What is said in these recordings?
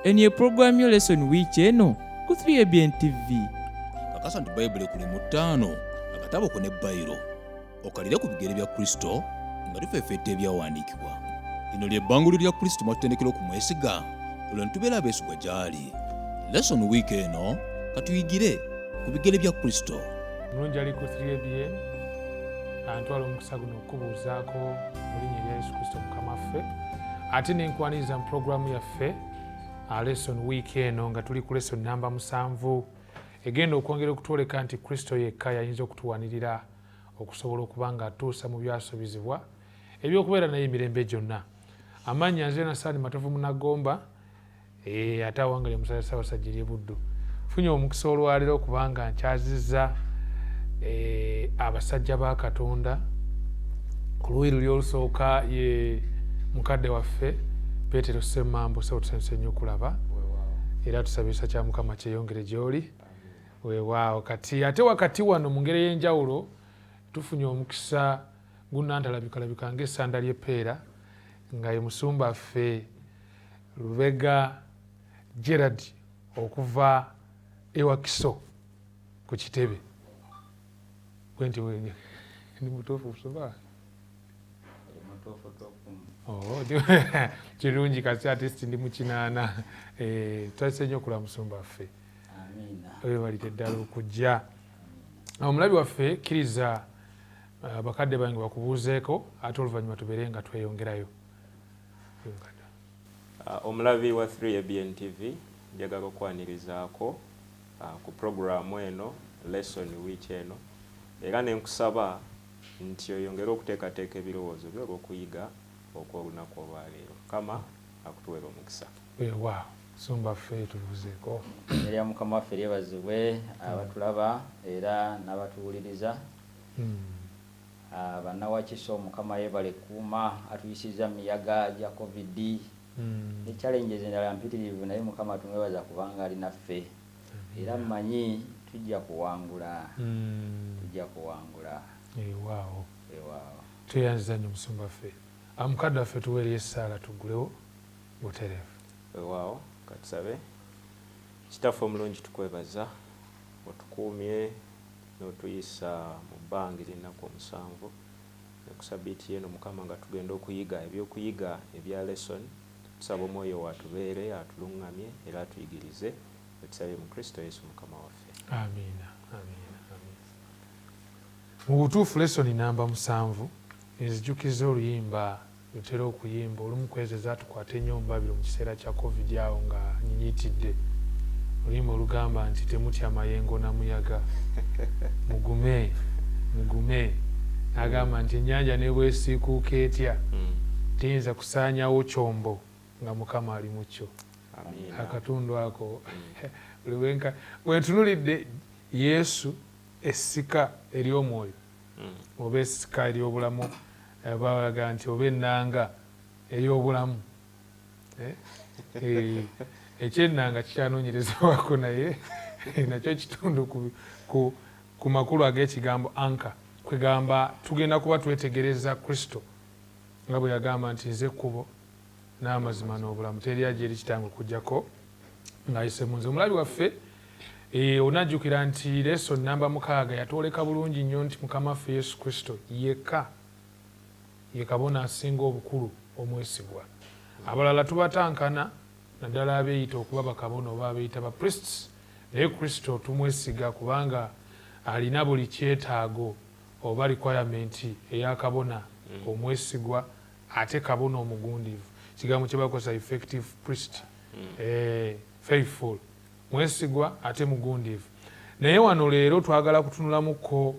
eno ye pulogulaamu yo Leesoni wiiki eno ku 3ABN TV. Kakasa nti Bayibuli kuli mu 5 akatabo ko ne bayiro okalire ku bigere bya Kristo nga tufeefetta ebyawandiikibwa. Lino ly'ebbanguliro lya Kristo mwatutendekera okumwesiga olwo nitubeera abeesigwa gy'ali. Leesoni wiiki eno katuyigire ku bigere bya Kristo. Mulungi ali ku 3ABN antwala omukisa guno okubuuzaako mu linnya erya Yesu Kristo Mukama waffe, ate nenkwaniriza mu pulogulaamu yaffe Leesoni wiiki eno nga tuli ku Leesoni namba 7 egenda okwongera okutwoleka nti Kristo yekka yayinza okutuwanirira okusobola okuba nga atuusa mu byasobezebwa ebyokubeera naye emirembe gyonna. Amannya nze Nasaani Matovu Munagomba, ate awangalya Musale Ssaabasajja eri Buddu. Funye omukisa olwaleero kubanga nkyazizza abasajja ba Katonda. Ku luuyi luli olusooka ye mukadde waffe Peetero Ssemmambo, tusanyuse nnyo okulaba era tusabisa kya Mukama kyeyongere gy'oli. Weewaawo kati ate wakati wano mu ngeri ey'enjawulo tufunye omukisa gunnantalabika ng'essanda ly'eppeera nga ye musumba waffe Lubega Gerard okuva ewa Kiso ku Kitebe. Kwenti ndi mutuufu okusoba? Kirungi kasi ate ndi mu 8. Twase nnyo okulaba musumba waffe. Weebalire ddala okujja. Omulabi waffe kkiriza bakadde bange bakubuuzeeko ate oluvannyuma tubeere nga tweyongerayo. Omulabi wa 3ABN TV njagala okwanirizaako ku pulogulaamu eno Leesoni wiiki eno, era nenkusaba nti oyongere okuteekateeka ebirowoozo byo olw'okuyiga okw'olunaku olwaleero. Kama akutuweera omukisa. Weewaawo musumba waffe tubuuzeeko. Erya Mukama waffe lyebazibwe abatulaba era n'abatuwuliriza. Bannawakiso Mukama yeebale kuuma atuyisizza miyaga gya COVID. Ne challenges endala mpitirivu naye Mukama tumwebaza kubanga ali naffe. Era mmanyi tujja kuwangula. Weewaawo. Tweyanziza nnyo musumba waffe. Mukadde waffe tuweereye essaala tuggulewo butereevu. Weewaawo katusabe. Kitaffe omulungi tukwebaza otukuumye n'otuyisa mu bbanga ery'ennaku 7 ne ku sabiiti eno Mukama nga tugenda okuyiga ebyokuyiga ebya Leesoni. Tusaba Omwoyo watubeere atuluŋŋamye era atuyigirize. Tusabe mu Kristo Yesu Mukama waffe. Amiina. Mu butuufu Leesoni namba 7 ezijjukiza oluyimba lutera okuyimba olumu kwezi zaatukwata ennyo mbabiro mu kiseera kya COVID awo nga nyinyitidde. Oluyimba olugamba nti temutya mayengo na muyaga mugume. Agamba nti ennyanja ne bwesiikuuka etya tiyinza kusaanyawo kyombo nga Mukama ali mu kyo. Akatundu ako bwe ntunulidde Yesu Essika ery'omwoyo oba Essika ery'obulamu, balaga nti oba ennanga ey'obulamu. Ekyennanga kikyanoonyerezebwako naye nakyo kitundu ku makulu ag'ekigambo anka, kwegamba tugenda kuba twetegereza Kristo nga bwe yagamba nti nze ekkubo n'amazima n'obulamu, teri ajja eri Kitange okuggyako ng'ayise mu nze. Omulabi waffe onajjukira nti Leesoni namba 6 yatwoleka bulungi nnyo nti Mukama waffe Yesu Kristo yekka ye kabona asinga obukulu omwesigwa. Abalala tubatankana naddala abeeyita okuba bakabona oba abeeyita ba priests, naye Kristo tumwesiga kubanga alina buli kyetaago oba requirement ey'akabona omwesigwa ate kabona omugundivu. Kigambo kye bakozesa effective priest, faithful, mwesigwa ate mugundivu. Naye wano leero twagala kutunulamuko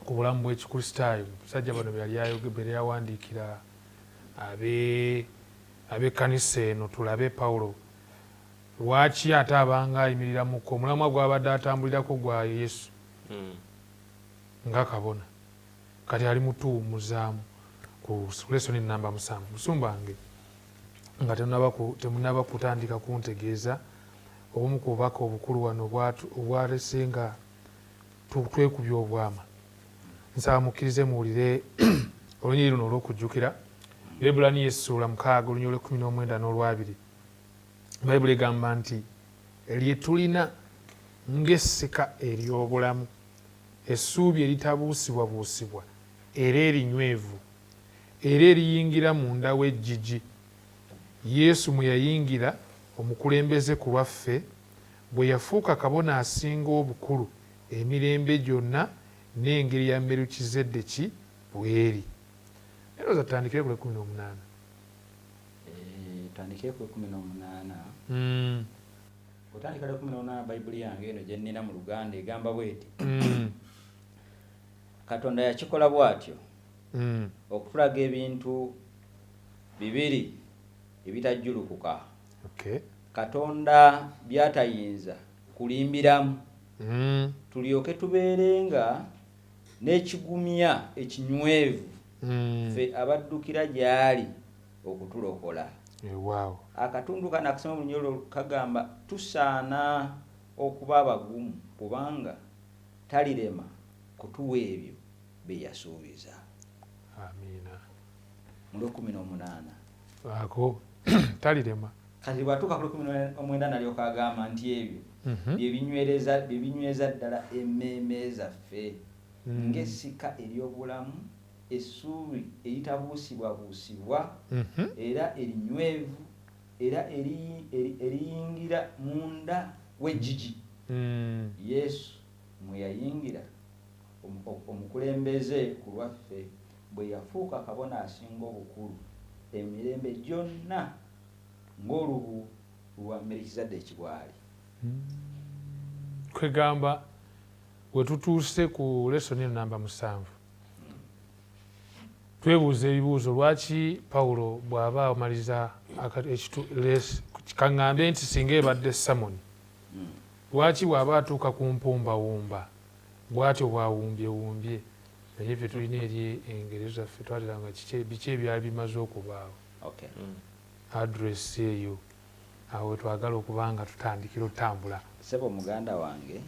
ku bulamu bw'ekikristaayo. Musajja bano bwe yawandiikira ab'ekkanisa eno, tulabe Pawulo lwaki ate abanga ayimirira muko omulamwa gw'abadde atambulirako gwa Yesu nga kabona, kati ali mutuwumuzaamu ku Leesoni namba 7. Musumbange nga temunaba kutandika kuntegeeza obumu ku bubaka obukulu wano obwalese nga twekubya obwama. Nsaba mukkirize muwulire olunyiri luno olw'okujjukira Ebbulaniya essuula 6 olunyiri olw'19 n'olw'2. bayibuli egamba nti lye tulina ng'essika ery'obulamu, essuubi eritabuusibwabuusibwa era erinywevu era eriyingira munda w'eggigi, Yesu mwe yayingira omukulembeze ku lwaffe, bwe yafuuka kabona asinga obukulu emirembe gyonna n'engeri ya Merukizedeki bw'eri. Eroza tutandikire ku 18. Tandikire ku 18. Otandika ku 18 bayibuli yange eno gye nnina mu Luganda egamba bw'eti. Katonda yakikola bw'atyo okutulaga ebintu bibiri ebitajjulukuka. Katonda by'atayinza kulimbiramu, tulyoke tubeerenga n'ekigumya ekinywevu ffe abaddukira gy'ali okutulokola. Akatundu kano akasoma mu Lunyolo kagamba tusaana okuba abagumu kubanga talirema kutuwa ebyo bye yasuubiza. Amiina. Mu 18 ako talirema. Kati bwatuuka ku 19 nalyoka agamba nti ebyo bye binyweza ddala emmeeme zaffe ng'essika ery'obulamu, essuubi eritabuusibwabuusibwa era erinywevu era eriyingira munda w'eggigi. Yesu mwe yayingira omukulembeze ku lwaffe, bwe yafuuka kabona asinga obukulu emirembe gyonna ng'olubu lwa Merukizedeki bw'ali. Kwegamba we tutuuse ku lesoni eno namba 7 twebuuza ebibuuzo. Lwaki Pawulo bw'aba amaliza kaŋŋambe nti singa ebadde Samoni, lwaki bw'aba atuuka ku mpumbawumba bw'atyo bw'awumbyewumbye, naye ffe tulina eri engero zaffe twaliranga biki ebyali bimaze okubaawo. Adresi eyo awo twagala okuba nga tutandikira otambula. Ssebo muganda wange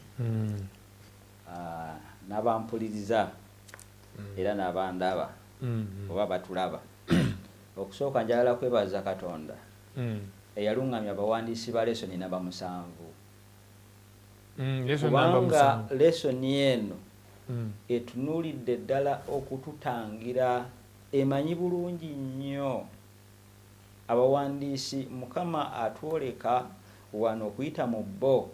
n'abampuliriza era n'abandaba oba batulaba, okusooka njagala kwebaza Katonda eyaluŋŋamya abawandiisi ba lesoni namba 7 kubanga lesoni eno etunuulidde ddala okututangira, emanyi bulungi nnyo abawandiisi. Mukama atwoleka wano okuyita mu bo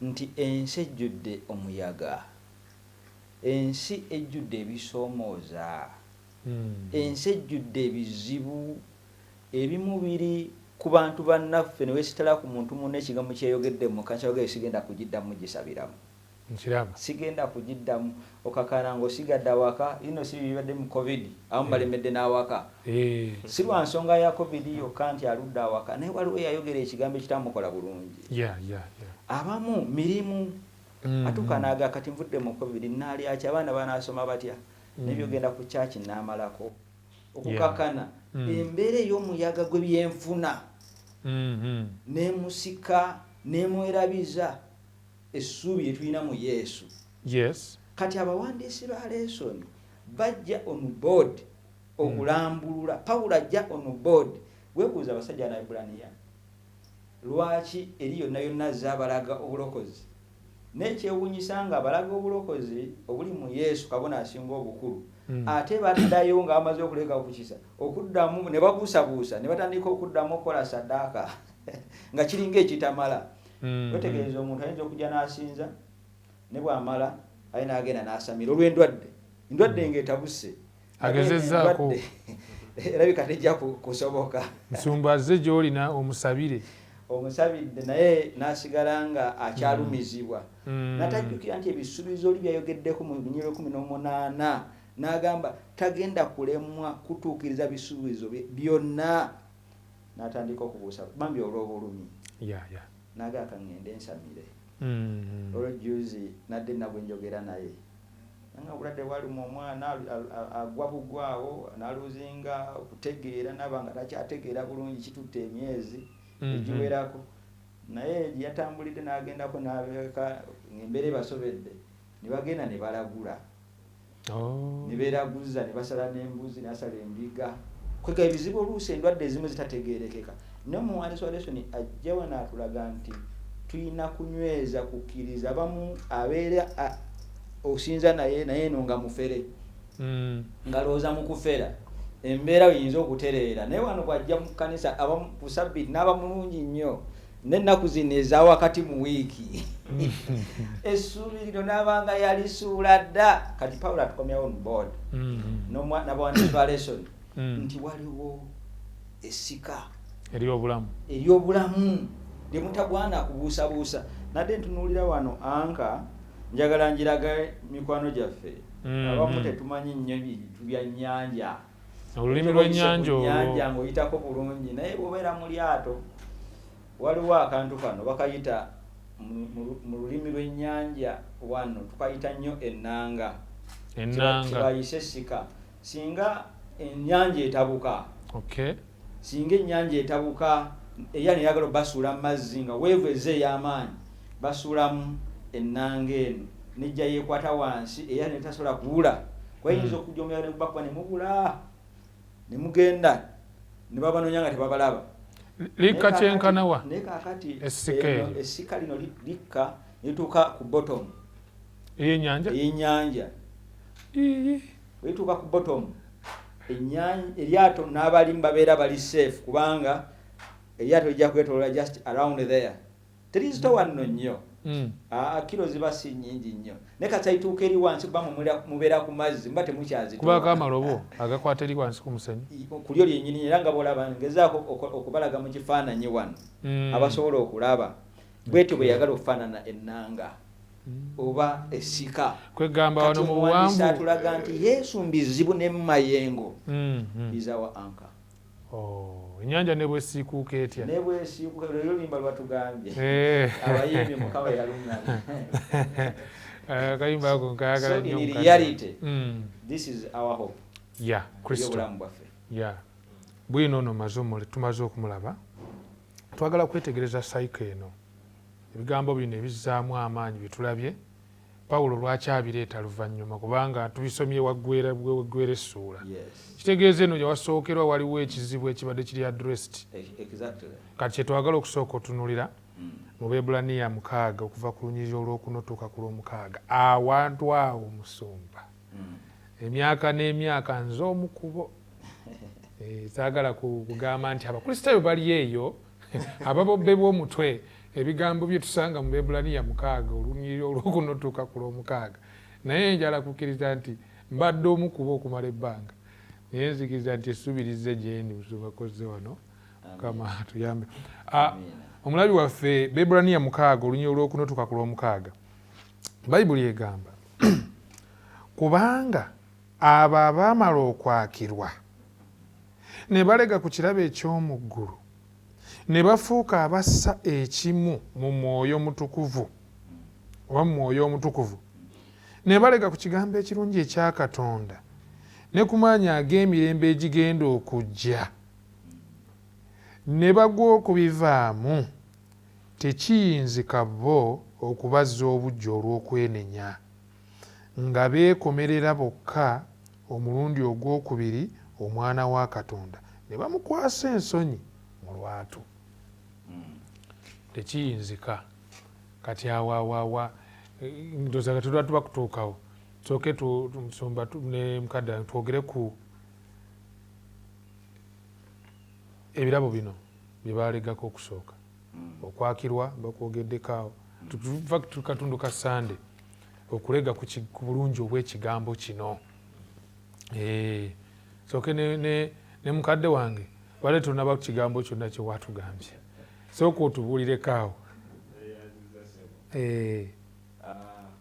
nti ensi ejjudde omuyaga, ensi ejjudde ebisoomooza, ensi ejjudde ebizibu, ebimu biri ku bantu bannaffe ne weesitala ku muntu munne ekigambo kyeyogedde mu kakyogere sigenda kugiddamu gisabiramu. Sigenda kugiddamu okakana ng'osigadde awaka, ino si bibadde mu COVID abamu balemedde n'awaka. Si lwa nsonga ya COVID yokka nti aludde awaka, naye waliwo yayogera ekigambo ekitamukola bulungi. Abamu mirimu atuuka n'aga kati nvudde mu COVID naalya ki, abaana banaasoma batya, nebyogenda ku kyaki n'amalako okukakana embeera ey'omuyaga gwe byenfuna n'emusika n'emwerabiza essuubi etulina mu Yesu. Kati abawandiisi ba lesoni bajja on board okulambulula. Pawulo ajja on board. Weebuuza abasajja na Ibraniya lwaki eri yonna yonna zaabalaga obulokozi, n'ekyewuunyisa nga abalaga obulokozi obuli mu Yesu kabona asinga obukulu, ate baddayo nga bamaze okuleka okukisa okuddamu ne babuusabuusa ne batandika okuddamu okukola saddaaka nga kiringa ekitamala. Wetegereza omuntu ayinza okujja n'asinza ne bw'amala aye n'agenda n'asamira olw'endwadde, endwadde ng'etabuse agezezzaako erabika tejja kusoboka. Nsumba azze gy'olina omusabire, omusabidde naye n'asigala nga akyalumizibwa. Natajjukira nti ebisuubizo oli byayogeddeko mu Lunyolo 18 n'agamba tagenda kulemwa kutuukiriza bisuubizo byonna. N'atandika okubuusa bambi olw'obulumi, n'agaaka ngende nsamire. Olwo juzi nadde nabwe njogera naye nga obulwadde bwaluma omwana agwa bugwawo n'aluzinga okutegeera naba nga takyategeera bulungi, kitutte emyezi egiwerako, naye yatambulidde n'agendako n'abeeka embeera ebasobedde, ne bagenda ne balagula, ne beeraguza ne basala n'embuzi n'asala endiga. Kwega ebizibu oluusi endwadde ezimu zitategeerekeka. ne muwandiisi wa Leesoni ajja wano atulaga nti tulina kunyweza kukkiriza abamu abeera osinza naye no nga mufere ngalowooza mu kufera embeera oyinza okutereera naye wano bwajja mu kkanisa abamu ku Ssabbiiti n'aba mulungi nnyo n'ennaku zino eza wakati mu wiiki essuubi lino n'abanga yalisuula dda kati Pawulo atukomyawo on board n'abawandiisi ba Leesoni nti waliwo essika ery'obulamu lye mutagwana kubuusabuusa nadde ntunuulira wano anka njagala njiraga mikwano gyaffe abamu tetumanyi nnyo bintu bya nnyanja olulimi lw'ennyanja olwo ng'oyitako bulungi naye bw'obeera mu lyato waliwo akantu kano bakayita mu lulimi lw'ennyanja wano tukayita nnyo ennanga kibayise Essika singa ennyanja etabuka singa ennyanja etabuka era neyagala basuula mu mazzi nga weevu eze ey'amaanyi basuulamu ennanga eno nejja yeekwata wansi era netasobola kuwula kwayinza okujja omuyaga ne gubakuba ne mubula ne mugenda ne babanoonya nga tebabalaba likka kyenkanawa naye kaakati essika lino likka lituuka ku bottom ey'ennyanja lituuka ku bottom eryato n'abalimu babeera bali safe kubanga eryato lijja kwetoloola just around there terizito wanno nnyo kilo ziba si nnyingi nnyo naye kati ayituuka eri wansi kuba mubeera ku mazzi muba temukyazikubako amalobo agakwata eri wansi ku musenyu ku lyo lyennyini era nga bwolaba ngezaako okubalaga mu kifaananyi wano abasobola okulaba bwetyo bwe yagala okufaanana ennanga oba essika kwegamba wano mu buwanvu atulaga nti Yesu mbizibu ne mumayengo bizawa anka ennyanja ne bwesiikuuka etya ne bwesiikuuka lero limba lwatugambye abayimbi mukama yalungana akayimba ako nkayagala nnyo in reality this is our hope Kristo bwaffe bwino ono tumaze okumulaba twagala kwetegereza sayiko eno ebigambo bino ebizzaamu amaanyi bitulabye Pawulo lwaki abireeta luvannyuma kubanga tubisomye waggwera essuula kitegeeza eno gyewasookerwa waliwo ekizibu ekibadde kiri addressed kati kyetwagala okusooka otunulira mu Beebulaniya 6 okuva ku lunyiriri olw'okuna otuuka ku lw'omukaaga awantu awo musumba emyaka n'emyaka nze omukubo saagala kugamba nti abakristaayo bali eyo ababobbe b'omutwe ebigambo bye tusanga mu Beebulaniya 6 olunyiriri olw'okuna otuuka ku lw'omukaaga naye njala kukkiriza nti mbadde omukubo okumala ebbanga naye nzikiriza nti essuubirize gyendi musubakoze wano Mukama atuyambe omulabi waffe Beebulaniya 6 olunyiriri olw'okuna otuuka ku lw'omukaaga Bayibuli egamba kubanga abo abaamala okwakirwa ne balega ku kirabo eky'omu ggulu ne bafuuka abassa ekimu mu mwoyo mutukuvu oba mu mwoyo omutukuvu ne balega ku kigambo ekirungi ekya Katonda ne ku maanyi ag'emirembe egigenda okujja ne bagwa okubivaamu tekiyinzika bo okubazza obujja olw'okwenenya nga beekomerera bokka omulundi ogwokubiri omwana wa Katonda ne bamukwasa ensonyi mu lwatu tekiyinzika kati awawawa ndoza katulwa tuba kutuukawo soke tusumba ne mukadde twogere ku ebirabo bino bye balegako okusooka okwakirwa bakwogeddekaawo tuva katundu ka Sande okulega ku bulungi obw'ekigambo kino soke ne mukadde wange wale tunaba ku kigambo kyonna kye watugambye sooka otubuulireko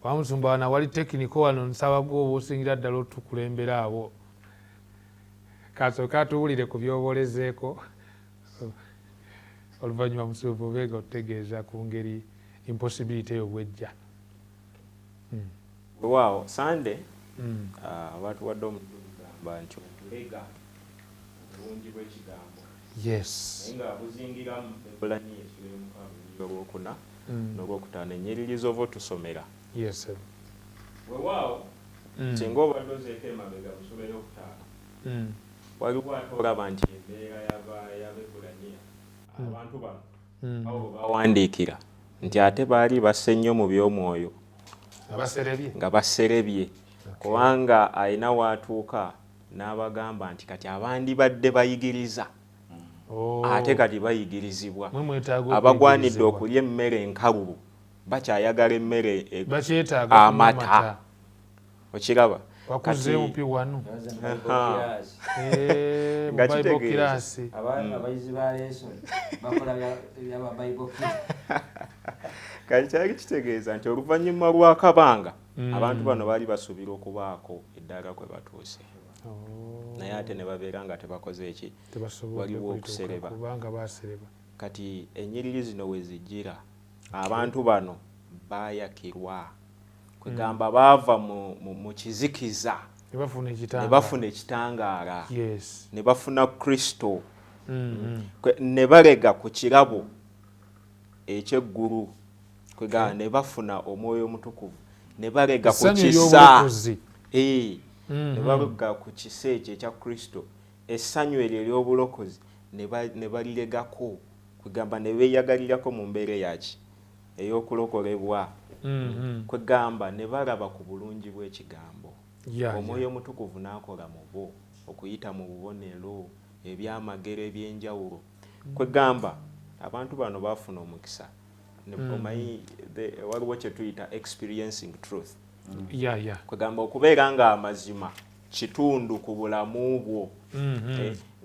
wamusumba wana wali tekiniko wano nsaba gwoba osingira ddala otukulembera abo kasooka atuwulire ku byobolezeeko oluvannyuma musumba obeega otutegeeza ku ngeri impossibility eyo bwejja waawo Sande abantu wadde omugamba nti otulega obulungi bw'ekigambo naye nga buzingira mu Beebulaniya olw'okuna n'olwokutaano ennyiririzi ova otusomera weewaawo singa obadde ozeeko emabega busobere okutaano waliwo ate olaba nti embeera y'Abeebulaniya abantu bano abo bawandiikira nti ate baali basse nnyo mu by'omwoyo nga baserebye kubanga alina waatuuka n'abagamba nti kati abandibadde bayigiriza ate kati bayigirizibwa abagwanidde okulya emmere enkalubu bakyayagala emmere amata okiraba nga kitegeeza kati kyali kitegeeza nti oluvannyuma lw'akabanga abantu bano baali basuubira okubaako eddala kwe batuuse naye ate ne babeera nga tebakoze eki waliwo okusereba kati ennyiriri zino we zijjira abantu bano baayakirwa kwegamba baava mu kizikiza ne bafuna ekitangaala ne bafuna Kristo ne balega ku kirabo eky'eggulu kwegamba ne bafuna omwoyo omutukuvu ne balega ku kisa ne balega ku kisa ekyo ekya Kristo essanyu eryo ery'obulokozi ne baliregako kwegamba ne beeyagalirako mu mbeera yaki ey'okulokolebwa kwegamba ne balaba ku bulungi bw'ekigambo omwoyo omutukuvu n'akola mu bo okuyita mu bubonero ebyamagero eby'enjawulo kwegamba abantu bano baafuna omukisa omanyi waliwo kye tuyita experiencing truth kwegamba okubeera nga amazima kitundu ku bulamu bwo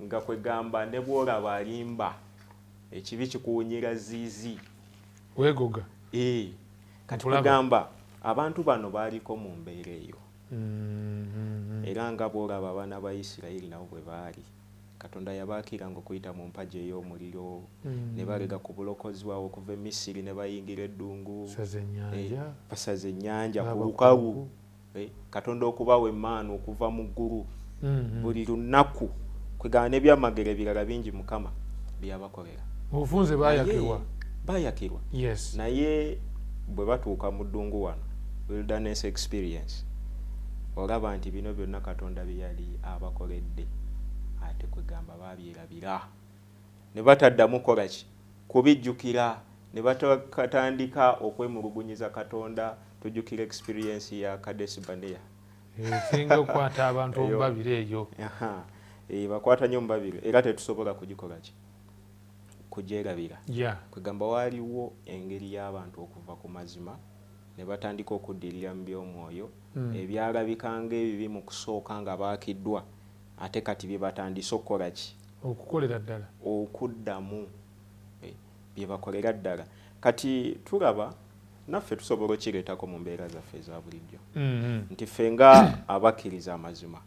nga kwegamba ne bw'olaba alimba ekibi kikuwunyira ziizi wegoga kati kwegamba abantu bano baaliko mu mbeera eyo era nga bw'olaba abaana ba Isirayiri nabo bwe baali Katonda yabaakiranga okuyita mu mpagi ey'omuliro ne balega ku bulokozi bwabwe okuva e Misiri ne bayingira eddungu basaza ennyanja ku lukalu Katonda okubawa emmaanu okuva mu ggulu buli lunaku kwegamba n'ebyamagero ebirala bingi Mukama byabakolera obufunze baayakirwa naye bwe batuuka mu ddungu wano wilderness experience olaba nti bino byonna Katonda bye yali abakoledde ate kwegamba babyerabira ne bataddamu kola ki kubijjukira ne batandika okwemulugunyiza Katonda tujjukira experience ya Kadesh Barnea esinga okwata abantu omubabire eyo bakwata nnyo omubabire era tetusobola kugikola ki kugyerabira kwegamba waliwo engeri y'abantu okuva ku mazima ne batandika okuddirira mu by'omwoyo ebyalabikanga ebibi mu kusooka nga baakiddwa ate kati bye batandise okukola ki okukolera ddala okuddamu bye bakolera ddala kati tulaba naffe tusobola okireetako mu mbeera zaffe eza bulijjo nti ffe nga abakkiriza amazima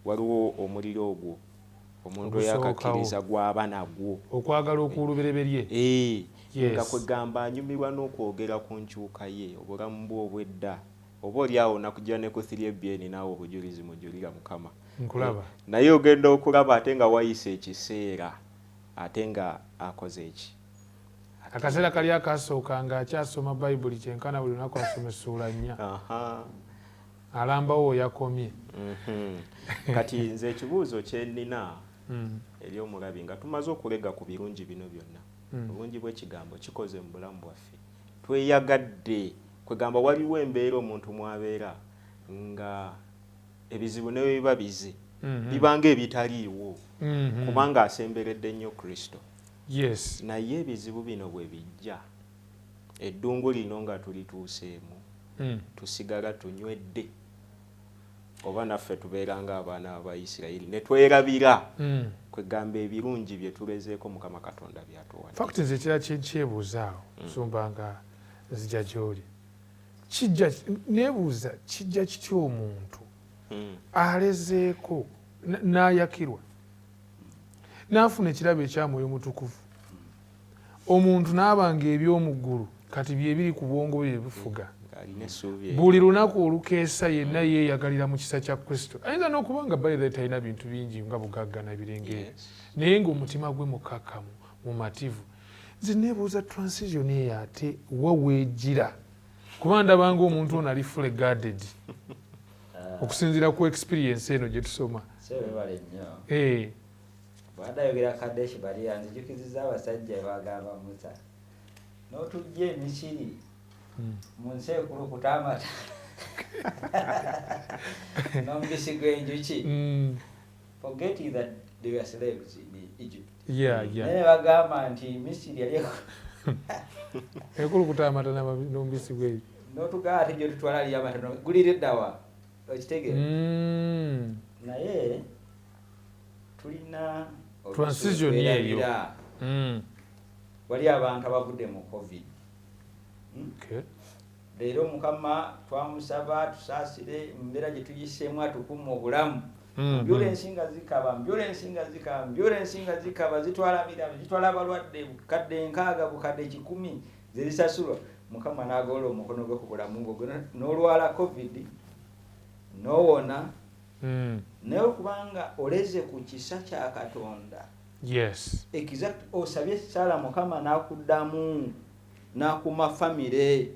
waliwo omuliro ogwo omuntu eyakakkiriza gw'aba nagwo okwagala okuulubereberye nga kwegamba anyumirwa n'okwogera ku nkyuka ye obulamu bwe obw'edda oba oli awo nakujja ne ku 3BN naawe obujulizi mujulira Mukama nkulaba naye ogenda okulaba ate nga wayise ekiseera ate nga akoze eki akaseera kali akasooka nga akyasoma bayibuli kyenkana buli lunaku asoma essuula 4 alambawo yakomye kati nze ekibuuzo kyennina eri omulabi nga tumaze okulega ku birungi bino byonna obulungi bw'ekigambo kikoze mu bulamu bwaffe tweyagadde kwegamba waliwo embeera omuntu mwabeera nga ebizibu ne biba bize bibanga ebitaliiwo kubanga asemberedde nnyo Kristo naye ebizibu bino bwe bijja eddungu lino nga tulituuseemu tusigala tunywedde oba naffe tubeera nga abaana b'Abayisirayiri ne twerabira kwegamba ebirungi bye tulezeeko Mukama Katonda byatuwadde fakiti nze ekira kyebuuzaawo nsumba nga nzija gy'oli neebuuza kijja kitya omuntu alezeeko n'ayakirwa n'afuna ekirabo ekyamwoyo mutukuvu omuntu n'abanga eby'omu ggulu kati bye biri ku bwongo bwe bifuga buli lunaku olukeesa yenna yeeyagalira mu kisa kya Kristo ayinza n'okuba nga bayire talina bintu bingi nga bugagga na birengera naye ng'omutima gwe mukakamu mumativu nze neebuuza transition eyo ate wa weegira kuba ndabanga omuntu ono ali fully guarded okusinziira ku experience eno gye tusoma bwadayogera Kadeshi Bariya nzijukiziza abasajja bagamba Musa n'otujja Misiri mu nsekulu kutamata n'omubisi gw'enjuki. Forget that they were slaves in Egypt. Naye bagamba nti Misiri yali ekulu kutamata n'omubisi gw'enjuki n'otugamba ati gye tutwala lya amata guliriddawa okitegeera. Naye tulina transition yeyo. Wali abantu abavudde mu COVID. Leero Mukama twamusaba tusaasire mbeera gye tuyiseemu atukumu obulamu. Mbyula ensinga zikaba zitwala miramu zitwala abalwadde bukadde 6 bukadde 100 zezisasulwa. Mukama n'agolola omukono gwe ku bulamu bwo n'olwala COVID n'owona. Naye okubanga oleze ku kisa kya Katonda. Yes. Exact osabye sala Mukama n'akuddamu n'akuma famire.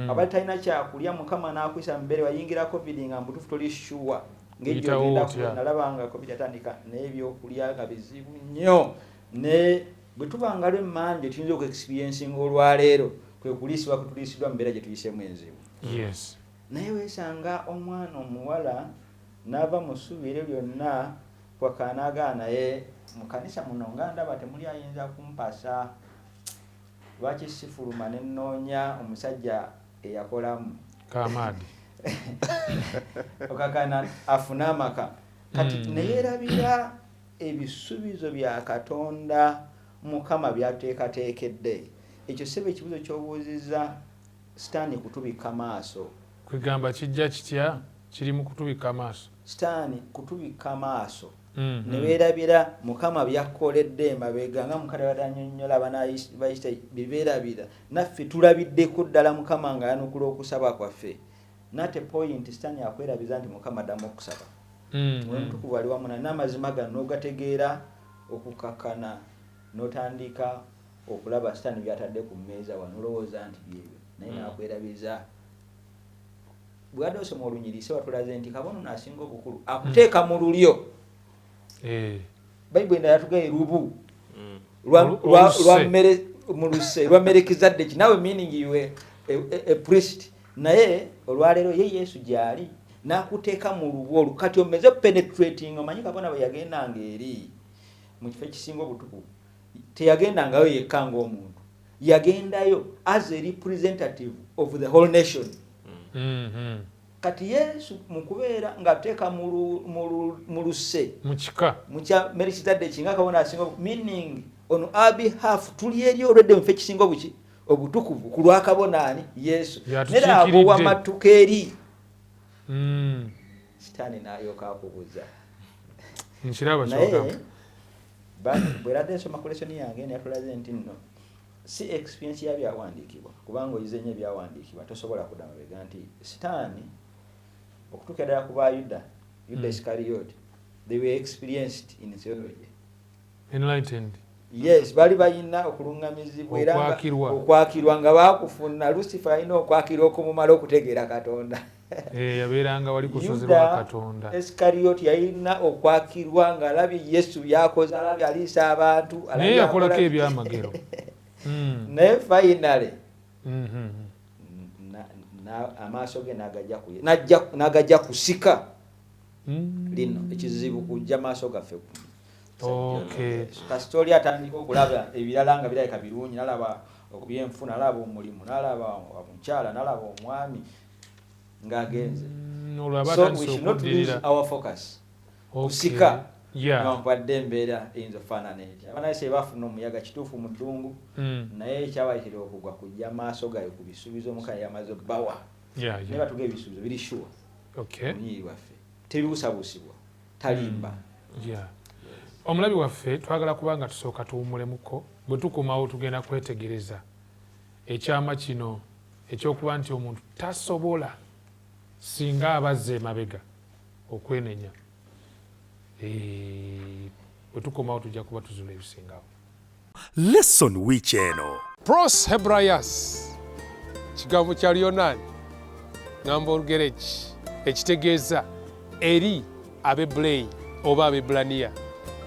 Abali talina kyakulya Mukama n'akwisa mbere wayingira COVID nga mbutufu toli sure. Ng'ejjo ogenda nalabanga COVID atandika n'ebyokulya nga bizibu nnyo. Ne bwe tubanga lw'emmanja tuyinza oku-experiencinga olwaleero kwe kuliisibwa kutuliisidwa mu mbeera gye tuyisemu enzibu. Yes. Naye weesanga omwana omuwala n'ava mu ssubi eryo lyonna kwakaanaaga naye mu kanisa muno nga ndaba temuli ayinza kumpasa. Lwaki sifuluma ne nnoonya omusajja eyakolamu Kamadi okakana afune amaka kati neyeerabira ebisuubizo bya Katonda Mukama byateekateekedde. Ekyo sebe ekibuzo ky'obuuzizza Sitaani kutubika maaso. Kwegamba kijja kitya kiri mu kutubika maaso. Sitaani kutubika maaso. Ne weerabira Mukama byakkoledde emabega nga mukadde badannyonnyola bayita bibeerabira. Naffe tulabiddeko ddala Mukama nga yanukula okusaba kwaffe. Not a point Sitaani akwerabiza nti Mukama addamu okusaba. Omutukuvu wali wamu n'amazima gano n'ogategeera okukakana n'otandika okulaba Sitaani byatadde ku mmeeza wano olowooza nti byebyo naye n'akwerabiza. Bwadde osoma olunyirisi watulaze nti kabona n'asinga obukulu akuteeka mu lulyo. Bayibuli yatugaye lubu lwa mmere mu luse lwa Merekizadeki. Nawe meaning you were a priest. Naye olwaleero ye Yesu gyali n'akuteeka mu lubu olwo kati omeze penetrating. Omanyi kabona bwe yagendanga eri mu kifo ekisinga obutukuvu teyagendangayo yekka ng'omuntu, yagendayo as a representative of the whole nation. Kati Yesu mu kubeera ng'ateeka mu luse mu kya Merekizadeki nga kabona asinga meaning on our behalf tuli eri olwedde mu kifo ekisinga obutukuvu ku lwa kabona ani Yesu. Nera abo wamatuka eri Sitaani n'alyoka akubuza. Nkiraba kyogamba. Bweradde nsoma kolesoni yange netulaze nti nno si experience ya byawandiikibwa kubanga oyize nnyo ebyawandiikibwa tosobola kudda mabega nti Sitaani okutuuka ddala ku Bayuda Iscariot they were experienced in theology. Enlightened. Yes, bali balina okulungamizibwa era okwakirwa nga baakufuna. Lucifer alina okwakirwa okumumala okutegeera Katonda. Yabeeranga wali kusozebwa Katonda. Iscariot yalina okwakirwa nga alabye Yesu byakoze, alabye aliisa abantu, naye yakolako ebyamagero. Naye finally amaaso ge n'agajja kusika lino ekizibu kujja maaso gaffe. Kasita oli atandika okulaba ebirala nga birabika birungi, nalaba okubyenfuna, nalaba omulimu, nalaba omukyala, nalaba omwami ng'agenze. So we should not lose our focus. Kusika ngampadde embeera eyinza okufaanana etya. Abanaise bafuna omuyaga kituufu mu ddungu naye ekyabayitira okugwa kujja maaso gayo ku bisuubizo Mukama yamaze obbawa. Naye batuga ebisuubizo biri sure. Omunyiri waffe tebibusabuusibwa talimba. Omulabi waffe twagala kubanga tusooka tuwumulemuko bwe tukomawo tugenda kwetegereza ekyama kino ekyokuba nti omuntu tasobola singa abazze emabega okwenenya. Bwe tukomawo tujja kuba tuzula ebisingawo. Leesoni Wiiki eno. Pros Hebraios kigambo kya Ly'Omwoyo ngamba Olugereki ekitegeeza eri Abebulani oba Abebulaniya.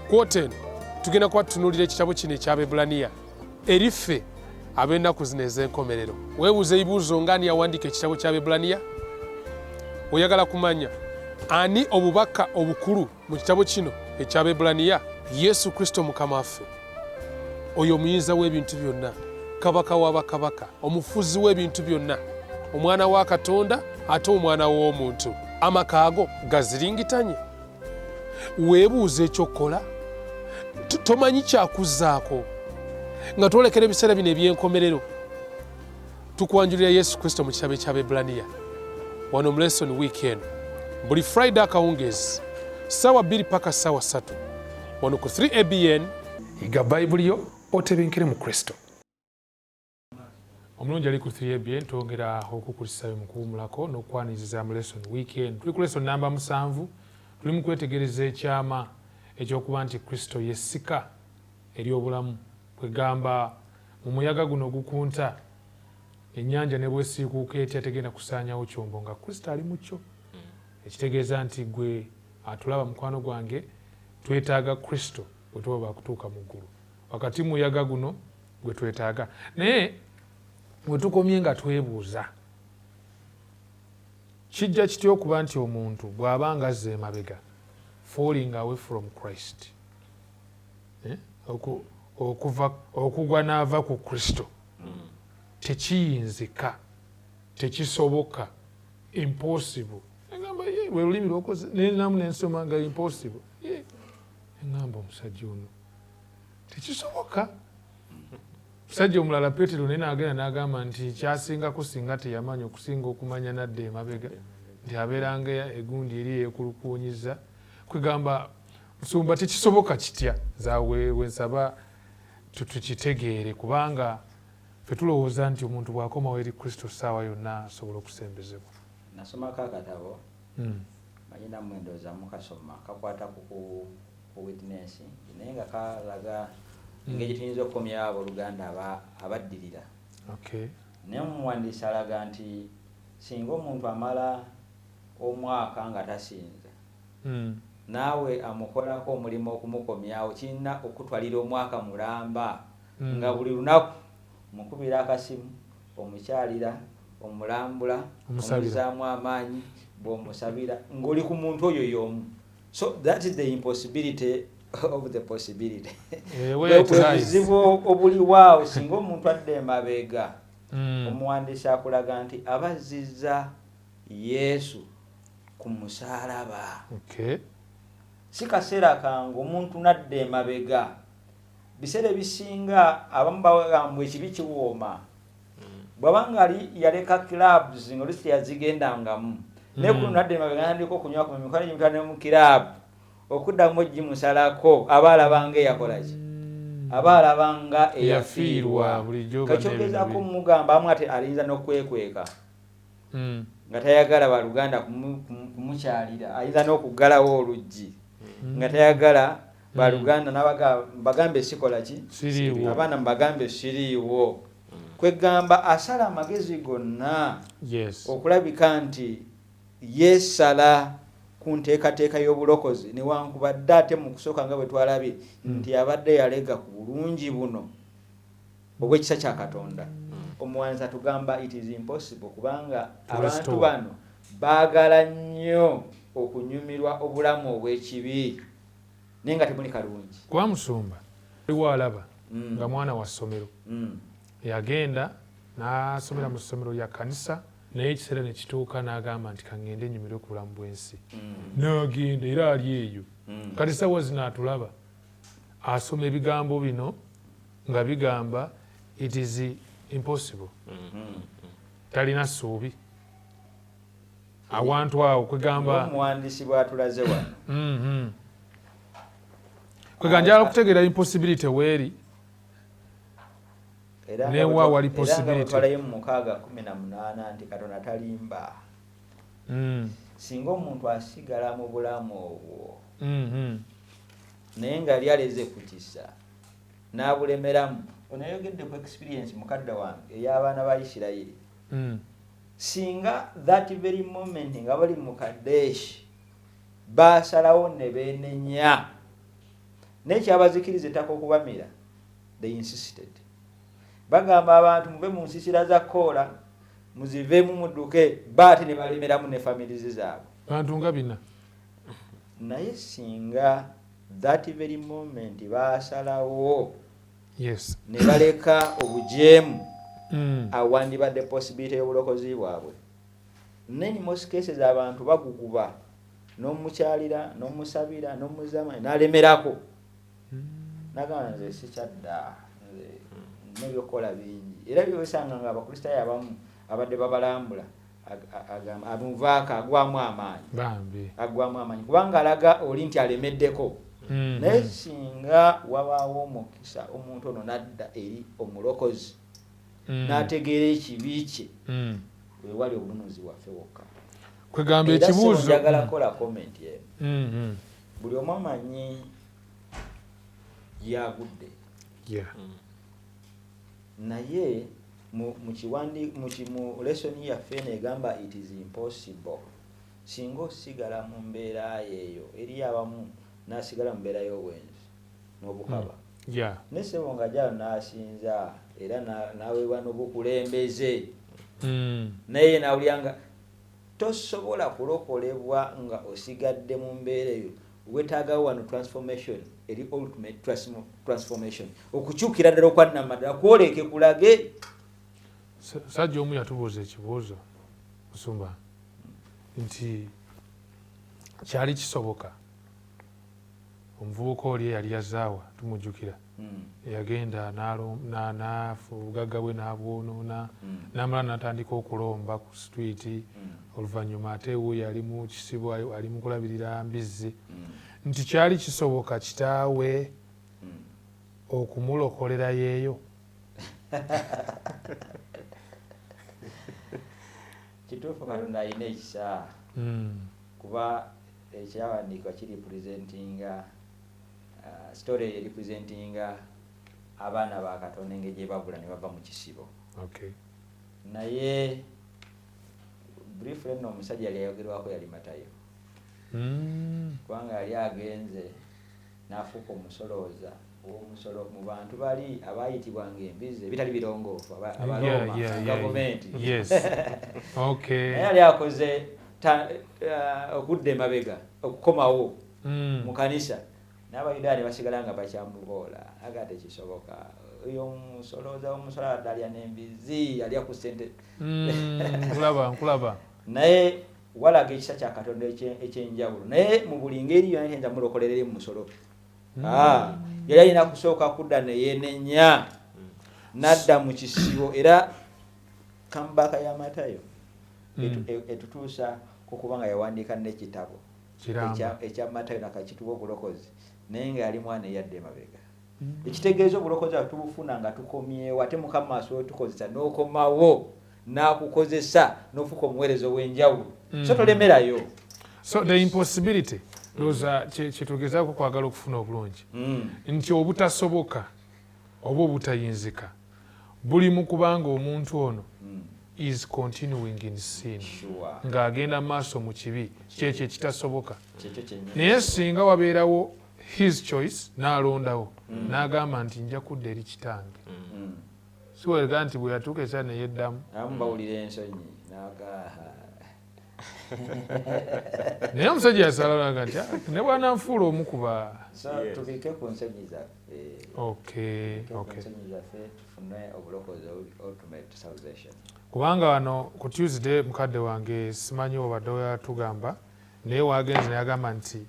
Kwote eno tugenda kuba tutunuulira ekitabo kino eky'Abebbulaniya eriffe ab'ennaku zino ez'enkomerero. Weebuuza ebibuuzo ng'ani yawandiika ekitabo ky'Abebbulaniya? Oyagala kumanya ani obubaka obukulu mu kitabo kino eky'Abebbulaniya? Yesu Kristo Mukama waffe, oyo omuyinza w'ebintu byonna, kabaka w'abakabaka, omufuzi w'ebintu byonna, omwana wa Katonda ate omwana w'omuntu. Amaka ago gaziringitanye? Weebuuza ekyokola, tomanyi kyakuzzaako nga twolekera ebiseera bino eby'enkomerero. Tukwanjulira Yesu Kristo mu kitabo eky'Abebbulaniya wano mu Leesoni wiiki eno buli Friday akawungeezi ssaawa 2 paka ssaawa 3 wano ku 3ABN. Yiga Bayibuli yo otebenkere mu Kristo. Omulungi ali ku 3ABN twongera okukulisayo mu kuwumulako n'okwaniriza mu Leesoni wiiki eno. Tuli ku Leesoni namba 7. Tuli mu kwetegereza ekyama ekyokuba nti Kristo ye Essika ery'obulamu. Kwegamba mu muyaga guno ogukunta ennyanja ne bwesiikuuka etya tegenda kusaanyawo kyombo nga Kristo ali mu kyo. Ekitegeeza nti gwe atulaba mukwano gwange twetaaga Kristo bwe tuba bakutuuka mu ggulu. Wakati mu muyaga guno gwe twetaaga. Naye bwe tukomye nga twebuuza kijja kitya okuba nti omuntu bw'aba nga azza emabega, falling away from Christ, okugwa n'ava ku Kristo, tekiyinzika, tekisoboka, impossible. Engamba bwe lulimi lwokoze nenamu nensoma nga impossible, engamba omusajja ono tekisoboka. Musajja omulala Petero naye n'agenda n'agamba nti kyasingako singa teyamanya okusinga okumanya nadde emabega, nti abeeranga egundi eri eyeekulukuunyiza. Kwegamba musumba tekisoboka kitya zaawe wensaba tukitegeere, kubanga ffe tulowooza nti omuntu bw'akomawo eri Kristo ssaawa yonna asobola okusembezebwa. Nasomako akatabo manyi nammwe ndowooza mukasoma kakwata ku witness naye nga kalaga engeri tuyinza okukomya abooluganda abaddirira. Naye omuwandiisi alaga nti singa omuntu amala omwaka nga tasinza naawe amukolako omulimu okumukomyawo, kirina okutwalira omwaka mulamba nga buli lunaku mukubira akasimu, omukyalira, omulambula, omuzaamu amaanyi, bw'omusabira ng'oli ku muntu oyo y'omu. So that is the impossibility of the possibility. Obuzibu obuli waawo singa omuntu adde emabega. Omuwandiisi akulaga nti abazizza Yesu ku musaalaba. Si kaseera kange omuntu nadde emabega. Biseera ebisinga abamu bagamba ekibi kiwooma. Bw'abanga yaleka clubs ng'olusi yazigendangamu naye kuno nadde emabega nandika okunywa ku mimikono gy'emutane mu club okuddamu gimusalako aba alabanga eyakolaki, aba alabanga eyafiirwa. Kakyogezaako mugamba amu ate alinza n'okwekweka nga tayagala baluganda kumukyalira, ayinza n'okuggalawo oluggi nga tayagala baluganda bagambe sikola ki, abaana mubagambe siriiwo. Kwegamba asala amagezi gonna okulabika nti yeesala ku nteekateeka y'obulokozi newankubadde ate mu kusooka nga bwe twalabye nti abadde yalega ku bulungi buno obw'ekisa kya Katonda. Omuwandiisi atugamba it is impossible kubanga abantu bano baagala nnyo okunyumirwa obulamu obw'ekibi naye nga temuli kalungi. Kuba musumba aliwo alaba nga mwana wa ssomero yagenda n'asomera mu ssomero lya kanisa naye ekiseera ne kituuka n'agamba nti kaŋŋende nyumirwe ku bulamu bw'ensi. N'agenda era ali eyo kati ssaawa zino atulaba asoma ebigambo bino nga bigamba it is impossible. Talina ssuubi awantu awo. Kwegamba omuwandiisi bw'atulaze wano kwegamba njala okutegeera impossibility weeri newa wali possibility. Era nga mu 6:18 nti Katonda talimba. Singa omuntu asigala mu bulamu obwo naye nga lyaleze ku kisa n'abulemeramu. Onayogedde ku experience mukadde wange ey'abaana ba Isirayiri. Singa that very moment nga bali mu Kadeshi baasalawo ne beenenya n'ekyabazikiriza ettaka okubamira they insisted bagamba abantu mube mu nsisira za koola muziveemu mudduke baati ne balemeramu ne famirizi zaabwe bantu nga bina naye singa that very moment baasalawo yes ne baleka obujeemu awandibadde possibility y'obulokozi bwabwe neni most cases abantu baguguba n'omukyalira n'omusabira n'omuzama n'alemerako nagamba nze sikyadda nebyokola bingi era byosanga nga abakristaayo abamu abadde babalambula amuvaako agwamu amaanyi kubanga alaga oli nti alemeddeko naye singa wabaawo omukisa omuntu ono nadda eri omulokozi n'ategeera ekibi kye wewali obununuzi bwaffe wokka kwegamba ekibuuzo njagala kola comment eno buli omu amanyi yagudde naye mu lesoni yaffe negamba it is impossible singa osigala mu mbeera yeeyo eri abamu n'asigala mu mbeera y'obwenzi n'obukaba nesebo nga jalo n'asinza era n'aweebwa n'obukulembeze naye nawulyanga tosobola kulokolebwa nga osigadde mu mbeera eyo wetagawo wano transformation eri ultimate transformation okukyukira ddala okwanamaddala kwoleke kulage sajja omu yatubuuza ekibuuzo musumba nti kyali kisoboka omuvubuka oli eyali yazaawa tumujjukira yagenda obugagga bwe n'abwonoona n'amala n'atandika okulomba ku sitwiti oluvannyuma ate wuuyo ali mu kisibo ali mu kulabirira mbizzi nti kyali kisoboka kitaawe okumulokolera yeeyo kituufu Katonda alina ekisa kuba ekyawandiikwa kiripresentinga story eripresentinga abaana ba Katonda engeri gye babula ne bava mu kisibo naye briefly nno omusajja yali ayogerwako yali Matayo kubanga yali agenze n'afuuka omusolooza ow'omusolo mu bantu bali abayitibwanga embizi ebitali birongoofu abaloma gavumenti naye yali akoze okudda emabega okukomawo mu kanisa n'abayudaaya ne basigala nga bakyambuboola agate kisoboka oyo omusolooza w'omusolo abadde alya n'embizi alya ku ssente nkulaba naye walaga ekisa kya Katonda ekyenjawulo naye mu buli ngeri yonna tayinza mulokolera eri mu musolo yali alina kusooka kudda neyenenya nadda mu kisibo era kambaka ya Matayo etutuusa kukuba nga yawandiika n'ekitabo ekya Matayo nakakituwa obulokozi naye nga yali mwana eyadde emabega ekitegeeza obulokozi abo tubufuna nga tukomyewo ate Mukama maaso tukozesa n'okomawo n'akukozesa n'ofuuka omuweereza ow'enjawulo so tolemerayo so the impossibility loza kyetugezaako kwagala okufuna obulungi nti obutasoboka oba obutayinzika buli mu kubanga omuntu ono is continuing in sin ng'agenda maaso mu kibi kyekyo ekitasoboka naye singa wabeerawo his choice n'alondawo n'agamba nti nja kudda eri kitange siwerega nti bwe yatuuka esa neyeddamu bawulira ensonyi naye omusajja yasalalaga nti ne bwana nfuula omukuba tubike ku nsonyi zaffe tufune obulokozi ultimate salvation kubanga wano ku Tuesday mukadde wange simanyi obadde yatugamba naye wagenze nayagamba nti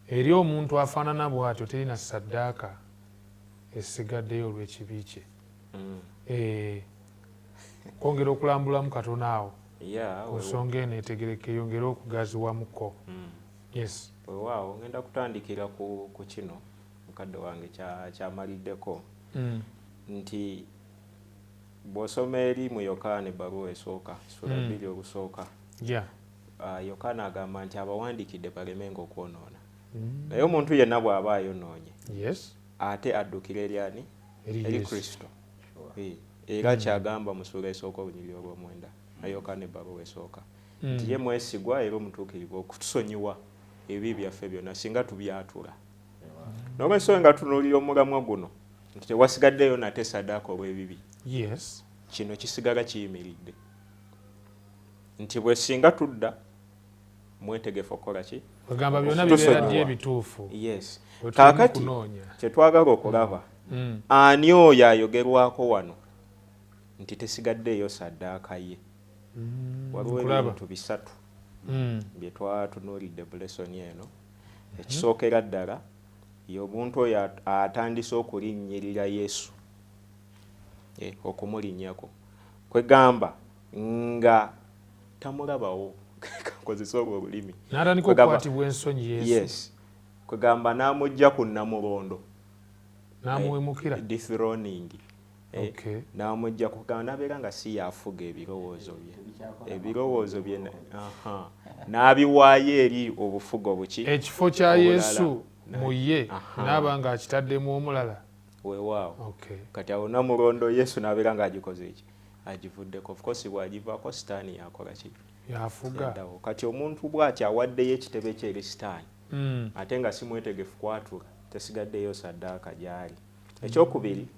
eri omuntu afaanana bw'atyo terina saddaaka esigaddeyo olw'ekibi kye kwongera okulambulamu katono awo ku nsonga eno etegereka eyongere okugaziwamuko yes weewaawo ngenda kutandikira ku kino mukadde wange kyamaliddeko nti bw'osoma eri mu Yokaana ebbaluwa esooka sura 2 obusooka Yokaana agamba nti abawandiikidde balemenga okwonoona naye omuntu yenna bw'aba ayonoonye ate addukira eryani eri Kristo era kyagamba mu sura esooka obunyiriri olw'omwenda Yokaana ebbaluwa esooka nti ye mwesigwa era omutuukirivu okutusonyiwa ebibi byaffe byonna singa tubyatula N'olwensonga tunuulira omulamwa guno nti tewasigaddeyo nate ssaddaaka olw'ebibi. Yes. Kino kisigala kiyimiridde nti bwe singa tudda mwetegefu okukola ki? Ogamba byonna bibeera ddi ebituufu. Yes. Kaakati kyetwagala okulaba ani oyo ayogerwako wano nti tesigaddeeyo ssaddaaka ye. Waliwo ebintu bisatu bye twatunuulidde mu lesoni eno. Ekisookera ddala y'omuntu oyo atandise okulinnyirira Yesu, okumulinnyako kwegamba nga tamulabawo kakozesa olwo olulimi n'atandika okukwatibwa ensonyi Yesu. Yes. Kwegamba n'amugja ku nnamulondo n'amuwemukira dethroning. Okay. N'amugja kugamba nabeera nga si yaafuga ebirowoozo bye n'abiwaayo eri obufugo buki ekifo kya Yesu mu ye n'aba nga akitaddemu omulala. Weewaawo. Okay. Kati awo nnamulondo Yesu n'abeera nga agikoze eki agivuddeko. Of course bw'agivaako sitaani yakola ki? Yafuga. Kati omuntu bw'ati awaddeyo ekitebe kye eri sitaani ate nga si mwetegefu kwatula tesigaddeyo ssaddaaka gy'ali. Ekyokubiri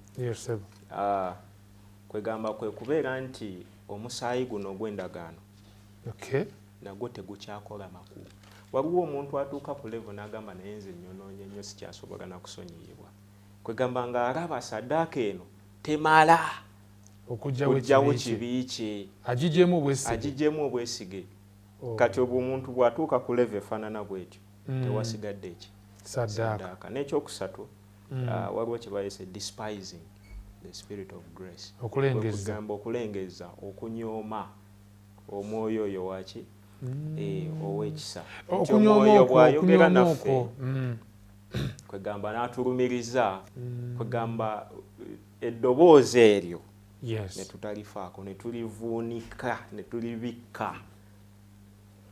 kwegamba kwe kubeera nti omusaayi guno ogw'endagaano nagwo tegukyakola makulu. Waliwo omuntu atuuka ku levo n'agamba naye nze nyonoonye nnyo sikyasobola na kusonyiyibwa. Kwegamba ng'alaba ssaddaaka eno temala okugyawo kibi kye, agigyemu obwesige. Kati obwo omuntu bw'atuuka ku levo efaanana bw'etyo tewasigadde eki ssaddaaka. N'ekyokusatu waliwo kye bayise despising the spirit of grace. Okulengeza, okunyooma omwoyo oyo waki ow'ekisa. Omwoyo bw'ayogera naffe kwegamba n'atulumiriza, kwegamba eddoboozi eryo ne tutalifaako, ne tulivuunika, ne tulibikka.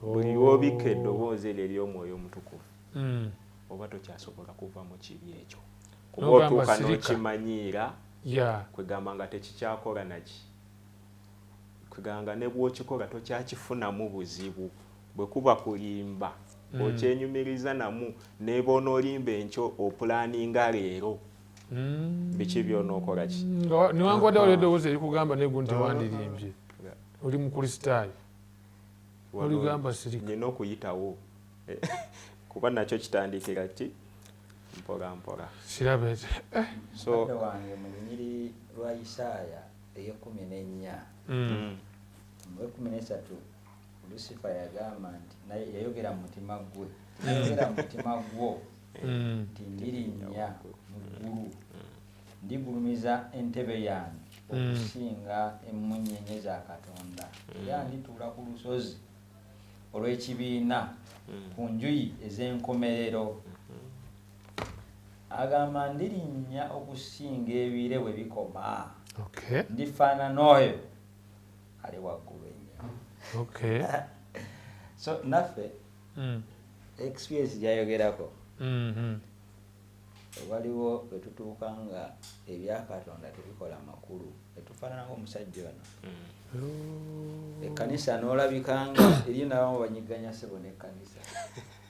Buli lw'obikka eddoboozi eryo ery'omwoyo omutukuvu oba tokyasobola kuva mu kibi ekyo. Kuba otuuka n'okimanyiira kwegamba nga tekikyakola naki. Kwegamba ne bw'okikola tokyakifunamu buzibu. Bwe kuba kulimba okyenyumiriza namu n'eba onoolimba enkyo opulaninga leero biki by'onookola ki. Newankubadde waliwo eddoboozi erikugamba naye gunti wandirimbye oli mukristaayo oligamba sirika. Nina okuyitawo kuba nakyo kitandikira ki mpola mpola. Sirabe eti wange mu lunyiri lwa Isaaya ey'e14 mu 13 Lusifa yagamba nti naye yayogera mu mutima gwe, yayogera mu mutima gwo nti ndirinnya mu ggulu, ndigulumiza entebe yange okusinga emmunyeenye za Katonda, era ndituula ku lusozi olw'ekibiina ku njuyi ez'enkomerero. Agamba ndirinnya okusinga ebire bwe bikoma, ndifaanana oyo ali waggulu ennyo. So naffe experience gyayogerako waliwo bwe tutuuka nga ebya Katonda tebikola makulu, etufaanana ng'omusajja ono. Ekkanisa n'olabikanga eri n'abamu banyiganya ssebo n'ekkanisa.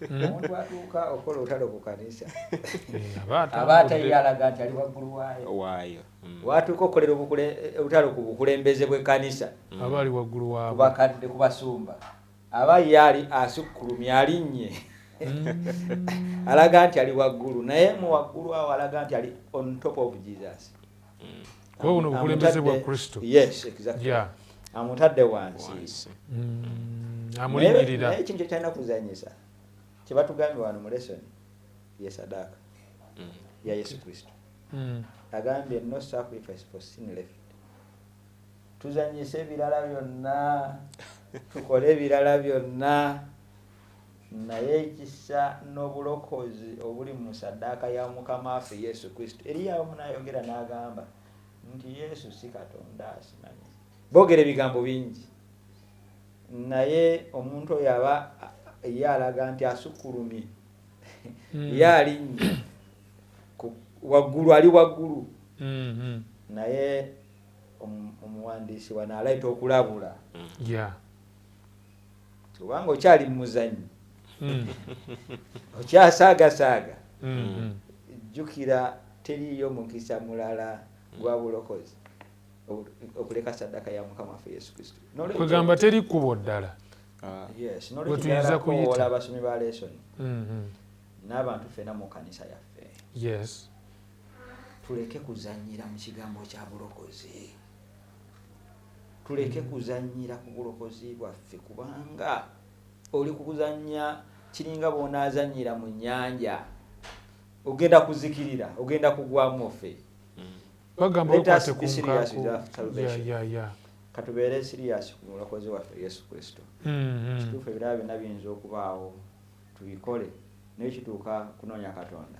Omuntu atuuka okola olutalo ku kanisa aba atayalaga nti ali waggulu waayo. Watuuka okolera olutalo ku bukulembeze bw'ekkanisa aba ali waggulu waabwe, ku bakadde, ku basumba aba yali asukkulumya alinnye alaga nti ali waggulu, naye mu waggulu awo alaga nti ali on top of Jesus. Buno obukulembeze bwa Kristo. Yes, exactly. Amutadde wansi amulindirira. Naye ekintu kyalina kuzanyisa kye batugambye wano mu lesoni ye ssaddaaka ya Yesu Kristo. Agambye no sacrifice for sin left. Tuzanyise ebirala byonna, tukole ebirala byonna, naye ekisa n'obulokozi obuli mu ssaddaaka ya Mukama waffe Yesu Kristo. Eri abamu n'ayogera n'agamba nti Yesu si Katonda asimanyi. Boogera ebigambo bingi, naye omuntu oyo aba ye alaga nti asukkulumye, ye alinnye waggulu, ali waggulu. Naye omuwandiisi wano alayita okulabula. Kubanga okyali mu muzannyi, okyasaagasaaga, jjukira teriyo mukisa mulala gwa bulokozi okuleka saddaka ya Mukama waffe Yesu Kristo. Kwegamba teri kkubo ddala. Yes, Bwe tuyinza kuyita abasomi ba Leesoni n'abantu ffenna mu kanisa yaffe. Yes. Tuleke kuzannyira mu kigambo kya bulokozi. Tuleke kuzannyira ku bulokozi bwaffe kubanga oli kukuzannya kiringa bw'onaazannyira mu nnyanja ogenda kuzikirira, ogenda kugwamu ofe. Bagamba okwate ku nkaako. Katubeere serious ku bulokozi waffe Yesu Kristo. Kituufu ebirala byonna biyinza okubaawo tubikole naye kituuka kunoonya Katonda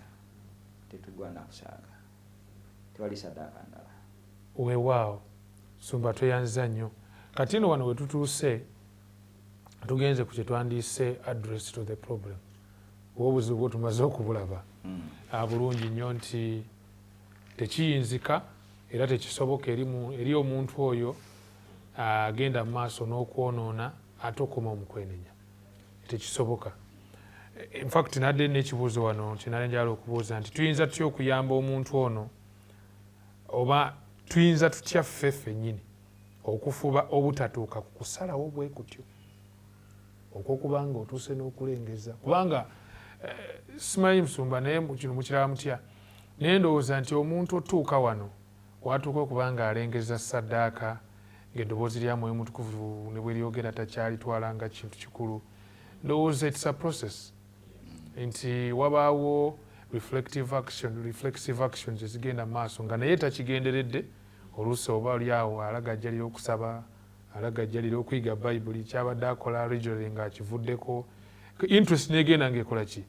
tetugwa na kusaaga. Tewali saddaaka ndala. Weewaawo Sumba tweyanza nnyo. Kati nno wano we tutuuse tugenze ku kye twandiise address to the problem. Obuzibu bwo tumaze okubulaba. Bulungi nnyo nti tekiyinzika era tekisoboka eri omuntu oyo agenda mu maaso n'okwonoona ate okoma omukwenenya. Tekisoboka. In fact nadde n'ekibuuzo wano kinale njala okubuuza nti tuyinza tutya okuyamba omuntu ono oba tuyinza tutya ffe ffennyini okufuba obutatuuka ku kusalawo bwe kutyo okwokubanga otuuse n'okulengeza kubanga simanyi Musumba naye kino mukiraba mutya naye ndowooza nti omuntu otuuka wano watuuka okubanga alengeza saddaaka ng'eddoboozi lya Mwoyo Mutukuvu ne bwe lyogera takyalitwala nga kintu kikulu. Ndowooza it's a process nti wabaawo reflexive actions ezigenda maaso nga naye takigenderedde oluusi oba oli awo alagajjalira okusaba alagajjalira okuyiga Bayibuli kyabadde akola regularly ng'akivuddeko interest n'egenda ng'ekola ki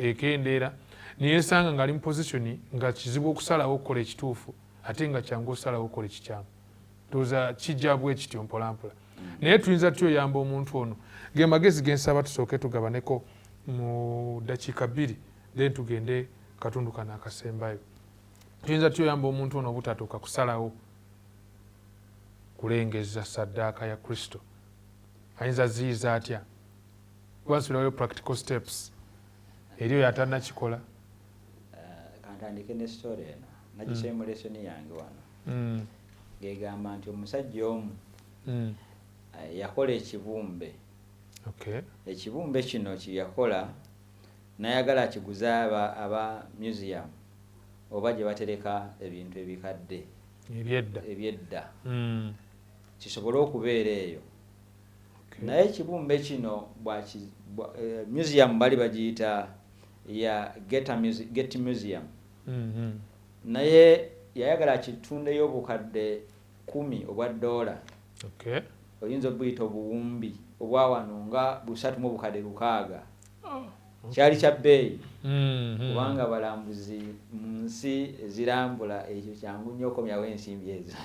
ekendeera neyeesanga ng'ali mu position nga kizibu okusalawo okukola ekituufu ate nga kyangu osalawo okukola ekikyamu. Ndowooza kijja bwe kityo mpolampola. Naye tuyinza tuyoyamba omuntu ono ge magezi gensaba tusooke tugabaneko mu dakiika 2 then tugende katundu kana akasembayo. Tuyinza tuyoyamba omuntu ono obutatuuka kusalawo kulengeza saddaaka ya Kristo. Ayinza ziyiza atya? Wasulayo practical steps eriyo yatannakikola. Kantandike ne story eno nagisomye mu Leesoni yange wano. Gegamba nti omusajja omu yakola ekibumbe. Ekibumbe kino kye yakola nayagala kiguze aba museum oba gye batereka ebintu ebikadde ebyedda kisobole okubeera eyo. Naye ekibumbe kino museum bali bagiyita ya Get Museum. Naye yayagala kitundeyo obukadde 10 obwa $. Oyinza obuyita obuwumbi obwa wano nga 3 mu bukadde 600. Kyali kya bbeeyi kubanga balambuzi mu nsi ezirambula ekyo kyangu nnyo okomyawo ensimbi ezo.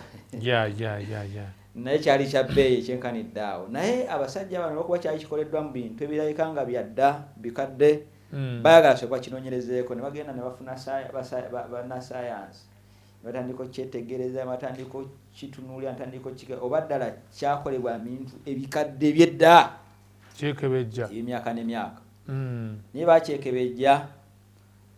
Naye kyali kya bbeeyi kyenkanidde awo. Naye abasajja bano olwokuba kyali kikoleddwa mu bintu ebirabika nga byadda bikadde bayagala sokuba kinoonyerezeeko ne bagenda ne bafuna bannasayansi batandika okyetegereza batandika okitunuulira batandika oba ddala kyakolebwa bintu ebikadde byedda kyekebejja emyaka n'emyaka. Naye bakyekebejja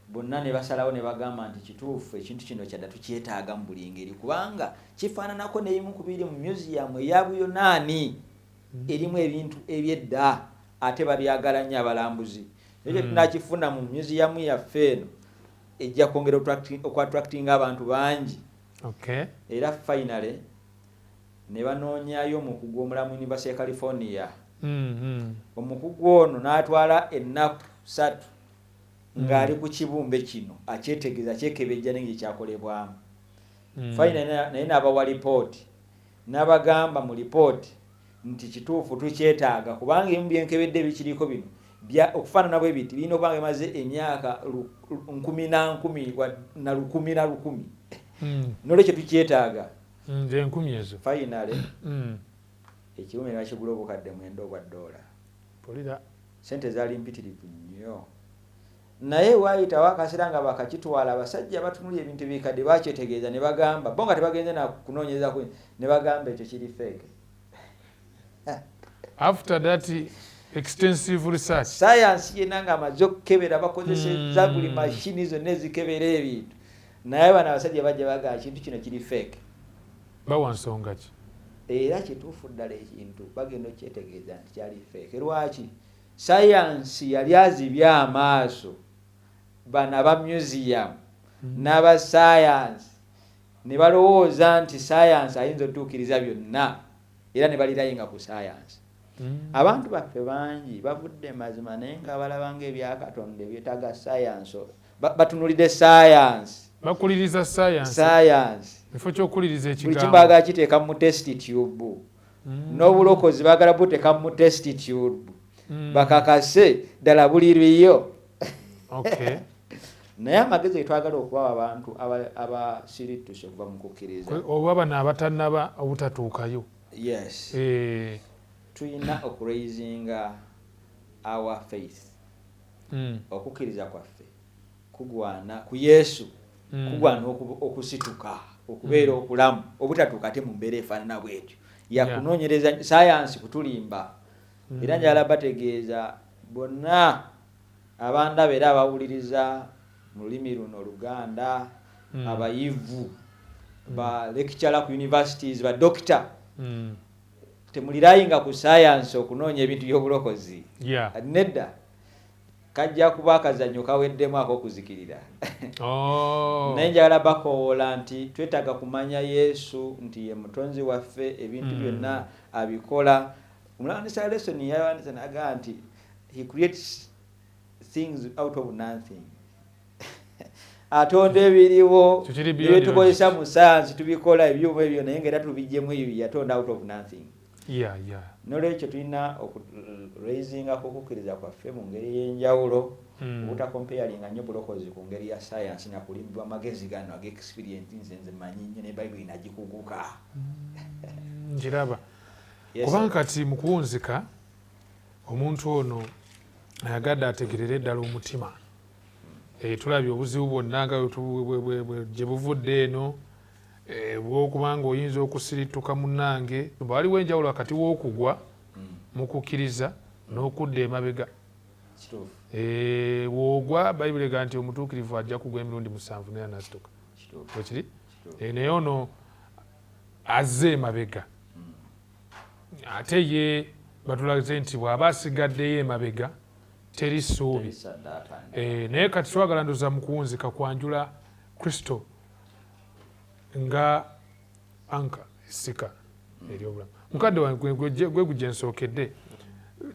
bonna ne basalawo ne bagamba nti kituufu ekintu kino kyadda tukyetaaga mu buli ngeri kubanga kifaananako n'ebimu ku biri mu museum eya Buyonaani erimu ebintu ebyedda ate babyagala nnyo abalambuzi. Ekyo tunakifuna mu museum yaffe eno ejja kwongera okwatractinga abantu bangi. Era finally ne banoonyayo omukugu omulamu University ya California. Omukugu ono n'atwala ennaku 3 ng'ali ku kibumbe kino akyetegeeza kyekebejja n'engeri kyakolebwamu. Finally naye n'abawa lipooti n'abagamba mu lipooti nti kituufu tukyetaaga kubanga ebimu byenkebedde bikiriko bino okufaanana bwe biti birina okubanga bimaze emyaka 10 na 10 n'olwekyo tukyetaaga enkumi ezo. Finally ekibumbe bakigula obukadde 9 obwa $. Sente zaali mpitirivu nnyo. Naye waayitawo akaseera nga bakakitwala abasajja batunulya ebintu ebikadde bakyetegeeza ne bagamba bo nga tebagenze na kunoonyereza ne bagamba ekyo kiri fake. After that extensive research. Science yena nga amaze okukebera bakozesezza buli mashini zonna ezikebera ebintu naye bano abasajja bajja bagaa kintu kino kiri fake bawa nsonga ki era kituufu ddala ekintu bagenda okyetegeeza nti kyali fake lwaki science yali azibye amaaso bano aba museum n'aba science ne balowooza nti science ayinza otuukiriza byonna era ne balirayinga ku science. Abantu baffe bangi bavudde mazima naye nga balabanga ebyakatonda ebyetaaga science batunulidde science bakuliriza science ifo kyokuliriza ekigambo buli kimbaga kiteeka mu test tube n'obulokozi baagala buteeka mu test tube bakakase ddala buliriyo. Okay. Naye amagezi getwagala okubawa abantu abasirituse okuva mu kukkiriza oba bano abatannaba obutatuukayo. Yes. Tuyina okuraisinga our faith. Okukkiriza kwaffe kugwana ku Yesu kugwana okusituka okubeera okulamu obutatuuka ate mu mbeera efaanana bwetyo yakunoonyereza science kutulimba era njala bategeeza bonna abandaba era abawuliriza mu lulimi luno Oluganda abayivu ba lecturer ku universities ba doctor temulirayinga ku science okunoonya ebintu by'obulokozi nedda kajja kuba akazannyo kaweddemu ak'okuzikirira. Naye njagala bakoola nti twetaaga kumanya Yesu nti ye mutonzi waffe ebintu byonna abikola. Omulandiisa Leesoni yawandiisa n'agamba nti he creates things out of nothing. Atonda ebiriwo ebitukozesa mu science tubikola ebyuma ebyo naye ng'era tubijjemu ebyo yatonda out of nothing. Nolwekyo tulina okuraisinga okukkiriza kwaffe mu ngeri y'enjawulo obutakompeyalinga nnyo bulokozi ku ngeri ya science nakulimbibwa amagezi gano ag'experience nze manyi nnyo ne Bayibuli nagikuguka. Njiraba kubanga kati mu kuwunzika omuntu ono ayagadde ategerere eddala omutima. Tulabye obuzibu bwonna nga gye buvudde eno bw'okubanga oyinza okusirituka munnange waliwo enjawulo wakati w'okugwa mu kukkiriza n'okudda emabega. Bw'ogwa Bayibuli egamba nti omutuukirivu ajja kugwa emirundi 7 naye anasituka. Wekiri naye ono azze emabega ate ye batulaze nti bw'aba asigaddeyo emabega teri ssuubi. Naye kati twagala ndoza mu kuwunzika kwanjula Kristo nga anka Essika ery'obulamu. Mukadde wange gwe gujja nsookedde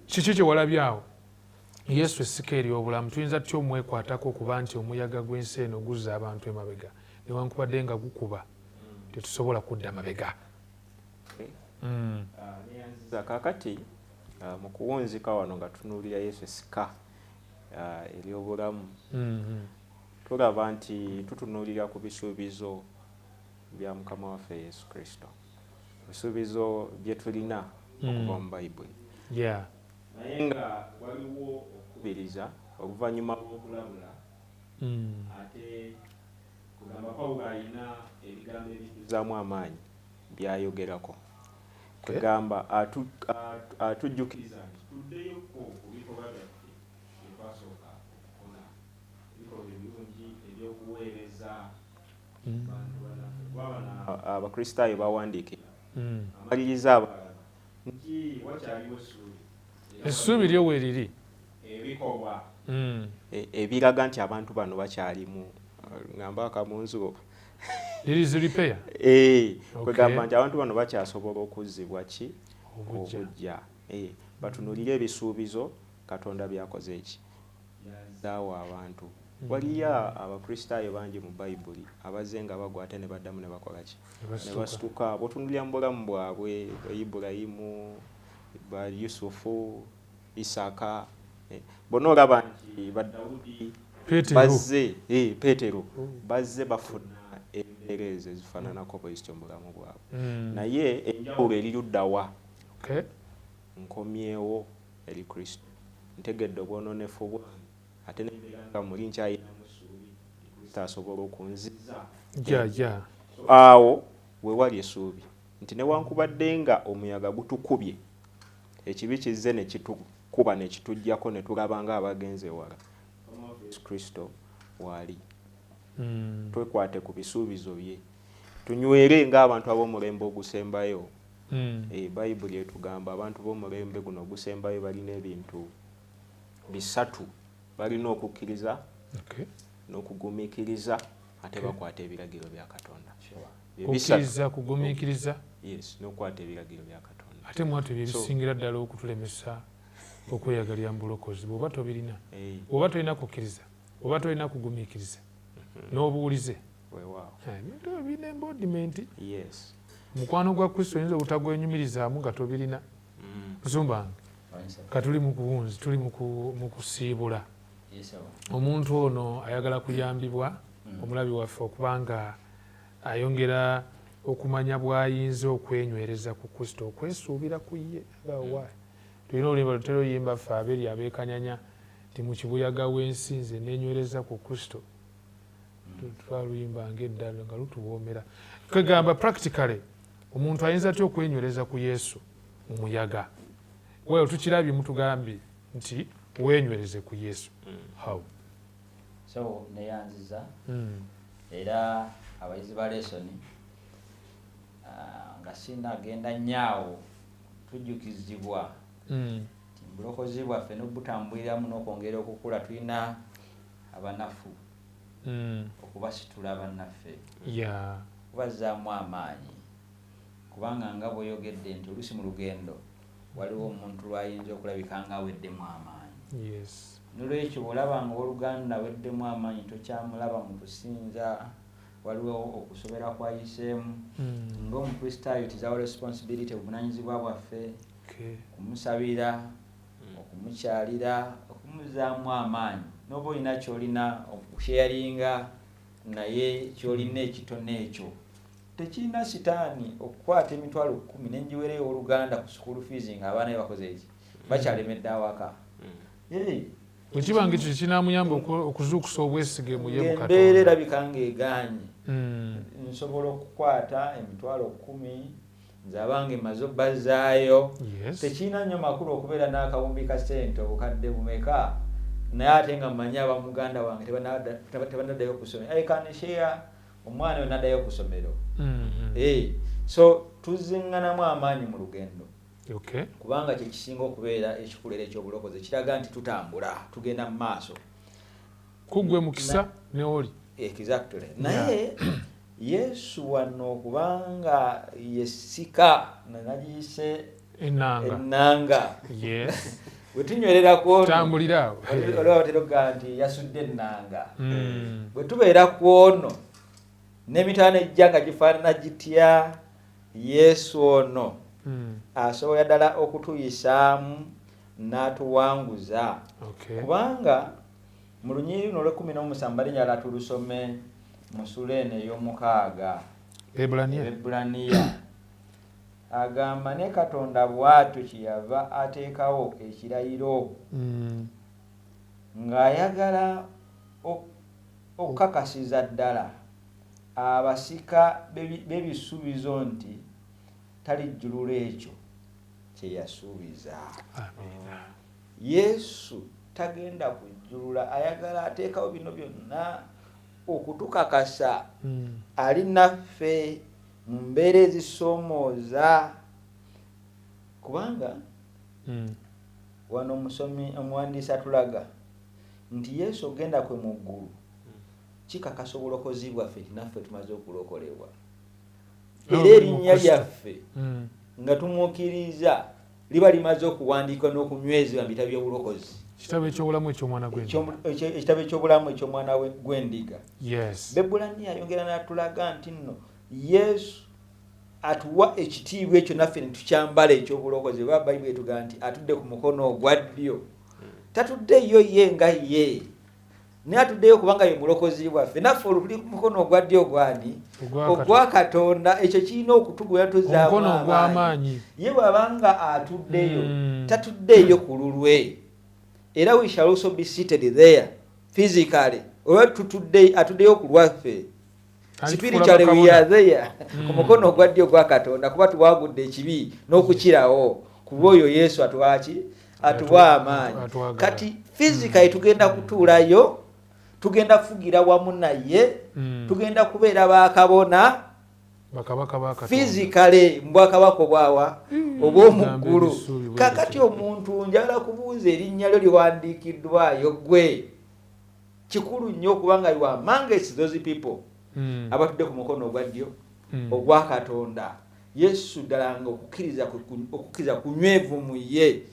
kiki kye walabyawo Yesu Essika ery'obulamu tuyinza tutya omwekwatako okuba nti omuyaga gw'ensi eno guzza abantu emabega newankubadde nga gukuba tetusobola kudda mabega. Neyanziza kakati mu kuwunzika wano nga tunuulira Yesu Essika ery'obulamu tulaba nti tutunuulira ku bisuubizo bya Mukama waffe Yesu Kristo, ebisuubizo bye tulina okuva mu Bayibuli. Naye nga waliwo okukubiriza oluvannyuma lw'okulamula ate kugamba Pawulo alina ebigambo ebijjuzaamu amaanyi byayogerako kwegamba atujjukiriza nti tuddeyoko ku bikolwa byaffe bye twasooka okukola, ebikolwa ebirungi ebyokuweereza bantu banaffe. Kubabana Abakristaayo bawandiikira amaliriza abalala nti wakyaliwo essuubi. Essuubi lyo weeriri ebikolwa ebiraga nti abantu bano bakyalimu ngamba akamunzulo repair. Kwegamba nti abantu bano bakyasobola okuzzibwa ki obujja. Batunulire ebisuubizo Katonda byakoze eki yazaawo abantu. Waliyo Abakristaayo bangi mu Bayibuli abazze nga bagwa ate ne baddamu ne bakola ki ne basituka. Bw'otunuulira mu bulamu bwabwe ba Ibulayimu, ba Yusufu, Isaka, bonna olaba nti ba Dawudi bazze Peetero bazze bafuna embeera ezo ezifaananako bwezityo mu bulamu bwabwe. Naye enjawulo eri luddawa? Nkomyewo eri Kristo, ntegedde obwononefu bwange ate nembeera nga muli nkyayinamu essuubi Kristo asobola okunziza. Awo we wali essuubi nti newankubadde nga omuyaga gutukubye, ekibi kizze ne kuba nekitujjako ne tulaba nga abagenze wala Yesu Kristo wali. Twekwate ku bisuubizo bye, tunywere ng'abantu ab'omulembe ogusembayo. Bayibuli etugamba abantu b'omulembe guno ogusembayo balina ebintu bisatu, balina okukkiriza, n'okugumiikiriza, ate bakwata ebiragiro bya Katonda. Okukkiriza, kugumiikiriza, yes, n'okwata ebiragiro bya Katonda. ate mwatu bye bisingira ddala okutulemesa okweyagalira mu bulokozi. Bw'oba tobirina, bw'oba tolina kukkiriza, bw'oba tolina kugumiikiriza n'obuwulize, ebintu ebyo birina embodiment. Mukwano gwa Kristo oyinza obutagwenyumirizaamu nga tobirina. Nsumbange katuli mu kuwunzi, tuli mu kusiibula. Omuntu ono ayagala kuyambibwa omulabi waffe okubanga ayongera okumanya bw'ayinza okwenywereza ku Kristo, okwesuubira ku ye. Tulina olimba lutera oyimba ffe aberi abeekanyanya nti mu kibuyaga w'ensi nze neenywereza ku Kristo. Twaluyimba ng'eddala nga lutuwoomera. Kwegamba practically omuntu ayinza atya okwenywereza ku Yesu mu muyaga? Wewe tukirabye mutugambye nti wenywereze ku Yesu. How? So neyanziza era abayizi ba Leesoni nga sinagenda nnyawo tujjukizibwa nti bulokozi bwaffe n'obutambuliramu n'okwongera okukula tulina abanafu okubasitula bannaffe, kubazzaamu amaanyi, kubanga nga bw'oyogedde nti oluusi mu lugendo waliwo omuntu lwayinza okulabika nga aweddemu amaanyi. Nolwekyo bw'olaba nga owooluganda aweddemu amaanyi tokyamulaba mu kusinza, waliwo okusobera kwayiseemu. Ng'omukristaayo it is our responsibility, obuvunanyizibwa bwaffe kumusabira, okumukyalira, okumuzzaamu amaanyi. N'oba olina ky'olina okusharinga naye ky'olina ekitono ekyo, tekirina sitaani okukwata emitwalo 10 n'enjiwereyo oluganda ku school fees ng'abaana be bakoze eki bakyalemedde awaka. Ekibanga ekyo kinamuyamba okuzuukusa obwesige mu ye mu Katonda. Embeera erabika ng'egaanye. Nsobola okukwata emitwalo 10 nze abange emaze obbazaayo. Tekirina nnyo makulu okubeera n'akawumbi ka ssente obukadde bumeka, naye ate nga mmanyi abamuganda wange tebanaddayo ku ssomero. I can share omwana we naddayo ku ssomero. So tuziŋŋanamu amaanyi mu lugendo. Kubanga kye kisinga okubeera ekikulera ekyobulokozi, kiraga nti tutambula tugenda mu maaso. Kuggwe mukisa neoli. Exactly. Naye Yesu wano kubanga Essika nagiyise ennanga. Bwe tunywerera ku ono tambulira awo. Olwo teroga nti yasudde ennanga. Bwe tubeera ku ono n'emitaano ejja nga gifaanana gitya, Yesu ono asobola ddala okutuyisaamu n'atuwanguza. Kubanga mu lunyiriri luno olw'17 balinnya tulusome mu sula eno ey'omukaaga Ebbulaniya, agamba ne Katonda bw'atyo kyeyava ateekawo ekirayiro ng'ayagala okukakasiza ddala abasika b'ebisuubizo nti talijjulula ekyo kye yasuubiza. Yesu tagenda kujjulula, ayagala ateekawo bino byonna okutukakasa ali naffe mu mbeera ezisoomooza. Kubanga wano omuwandiisi atulaga nti Yesu ogenda kwe mu ggulu kikakasa obulokozi bwaffe nti naffe tumaze okulokolebwa, era erinnya lyaffe nga tumukkiriza liba limaze okuwandiikwa n'okunywezebwa mu bitabo by'obulokozi, ekitabo eky'obulamu eky'omwana gw'endiga. Ekitabo eky'obulamu eky'omwana gw'endiga. Ebbulaniya ayongera n'atulaga nti nno Yesu atuwa ekitiibwa ekyo naffe ne tukyambala ekyobulokozi. Bayibuli etugamba nti atudde ku mukono ogwa ddyo. Tatuddeyo ye nga ye, naye atuddeyo kubanga ye mulokozi waffe. Naffe oluli ku mukono ogwa ddyo ogwani? Ogwa Katonda. Ekyo kirina okutugula tuzzaamu amaanyi. Ye bw'abanga atuddeyo, tatuddeyo ku lulwe. Era we shall also be seated there physically. Oba atuddeyo ku lwaffe. Spiritually we are there. Ku mukono ogwa ddyo ogwa Katonda, kuba tuwagudde ekibi n'okukirawo. Kuba oyo Yesu atuwaki atuwa amaanyi. Kati physically tugenda kutuulayo, tugenda kufugira wamu naye, tugenda kubeera bakabona physically mbwakabaka obwawa obw'omuggulu. Kakati omuntu njagala kubuuza erinnya lyo liwandiikiddwayo gwe kikulu nnyo okubanga you are amongst those people abatudde ku mukono ogwa ddyo ogwa Katonda. Yesu ddala nga okukkiriza kunywevu mu ye.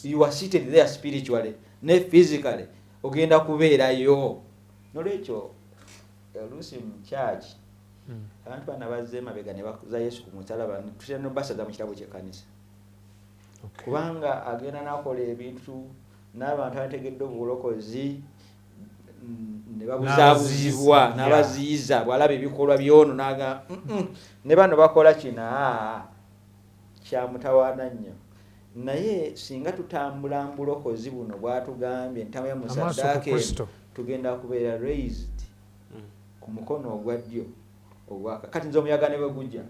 You are seated there spiritually ne physically ogenda kubeerayo. Nolwekyo oluusi mu church abantu bana bazze emabega ne bakuza Yesu ku musalaba tutera basaza mu kitabo ky'ekkanisa kubanga agenda n'akola ebintu n'abantu abategedde obulokozi ne babuzaabuzibwa n'abaziyiza bw'alaba ebikolwa byono n'aga ne bano bakola kina kyamutawaana nnyo. Naye singa tutambula mu bulokozi buno bwatugambye ntama ya musaddaake tugenda kubeera raised ku mukono ogwa ddyo ogwaka. Kati nze omuyaga ne bwe gujja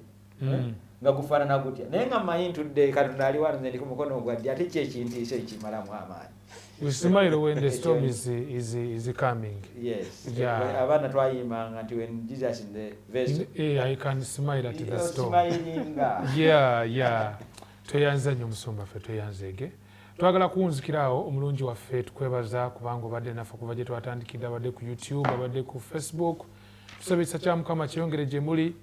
nga gufaanana gutya naye nga mmanyi ntudde Katonda ali wano nze ndi ku mukono ogwa ddyo ate kyekintiisa ekimalamu amaanyi. You smile when the storm is coming. Yes. Yeah. Abana twayimbanga nti when Jesus in the vessel. I can smile at the storm. Smilinga. Yeah. Tweyanza nnyo musumba ffe tweyanzege. Twagala kuwunzikirawo omulungi waffe tukwebaza kubanga obadde naffe kuva gye twatandikidde abadde ku YouTube abadde ku Facebook. Tusabisa kya Mukama kyeyongere gye muli.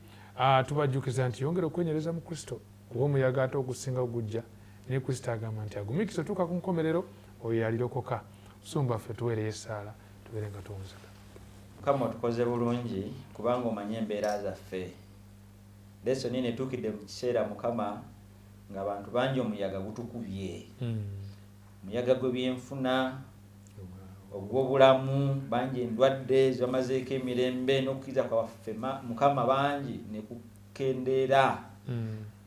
Tubajjukiza nti yongere okwenyereza mu Kristo kuba omuyaga ate ogusinga ogujja naye Kristo agamba nti agumiikiriza otuuka ku nkomerero oyo yalirokoka. Musumba ffe tuweereyo essaala tubeere nga tuwunzika. Mukama otukoze bulungi kubanga omanyi embeera zaffe. Leesoni netuukidde mu kiseera Mukama ng'abantu bangi omuyaga gutukubye. Omuyaga gw'ebyenfuna ogw'obulamu bangi endwadde zibamazeeko emirembe n'okukkiriza kwaffe Mukama bangi ne kukendeera.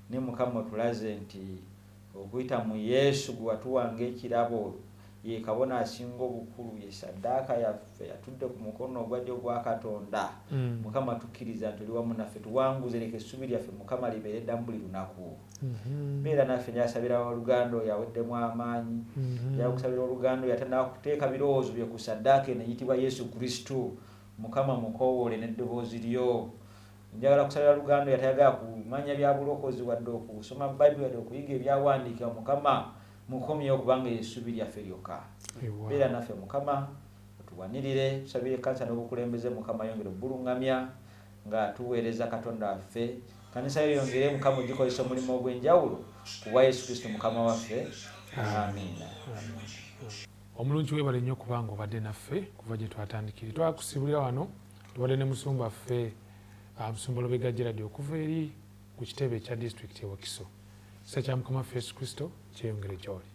Ne Mukama otulaze nti okuyita mu Yesu gwe watuwanga ekirabo ye kabona asinga obukulu ye saddaaka yaffe yatudde ku mukono ogwa ddyo gwa Katonda. Mukama tukkiriza nti oli wamu naffe tuwanguze leka essuubi lyaffe Mukama libeere ddamu buli lunaku. Beera naffe njasabira oluganda oyo aweddemu amaanyi. Yakusabira oluganda oyo atandika kuteeka birowoozo bye ku saddaaka eno eyitibwa Yesu Kristo. Mukama mukoowole n'eddoboozi lyo. Njagala kusabira luganda yatayagala kumanya bya bulokozi wadde okusoma Bayibuli wadde okuyiga ebyawandiikibwa Mukama mukomyewo kubanga essuubi lyaffe lyokka. Beera naffe Mukama otuwanirire tusabire kanisa n'obukulembeze Mukama yongere obbulungamya nga tuweereza Katonda waffe. Kanisa yo yongere Mukama ogikozesa omulimu ogw'enjawulo kubwa Yesu Kristo Mukama waffe. Amiina. Omulungi weebale nnyo kubanga obadde naffe kuva gye twatandikire. Twakusibulira wano tubadde ne musumba ffe Musumba Lubega Gerald okuva eri ku kitebe ekya disitulikiti e Wakiso. Kisa kya Mukama Yesu Kristo kyeyongere gy'oli.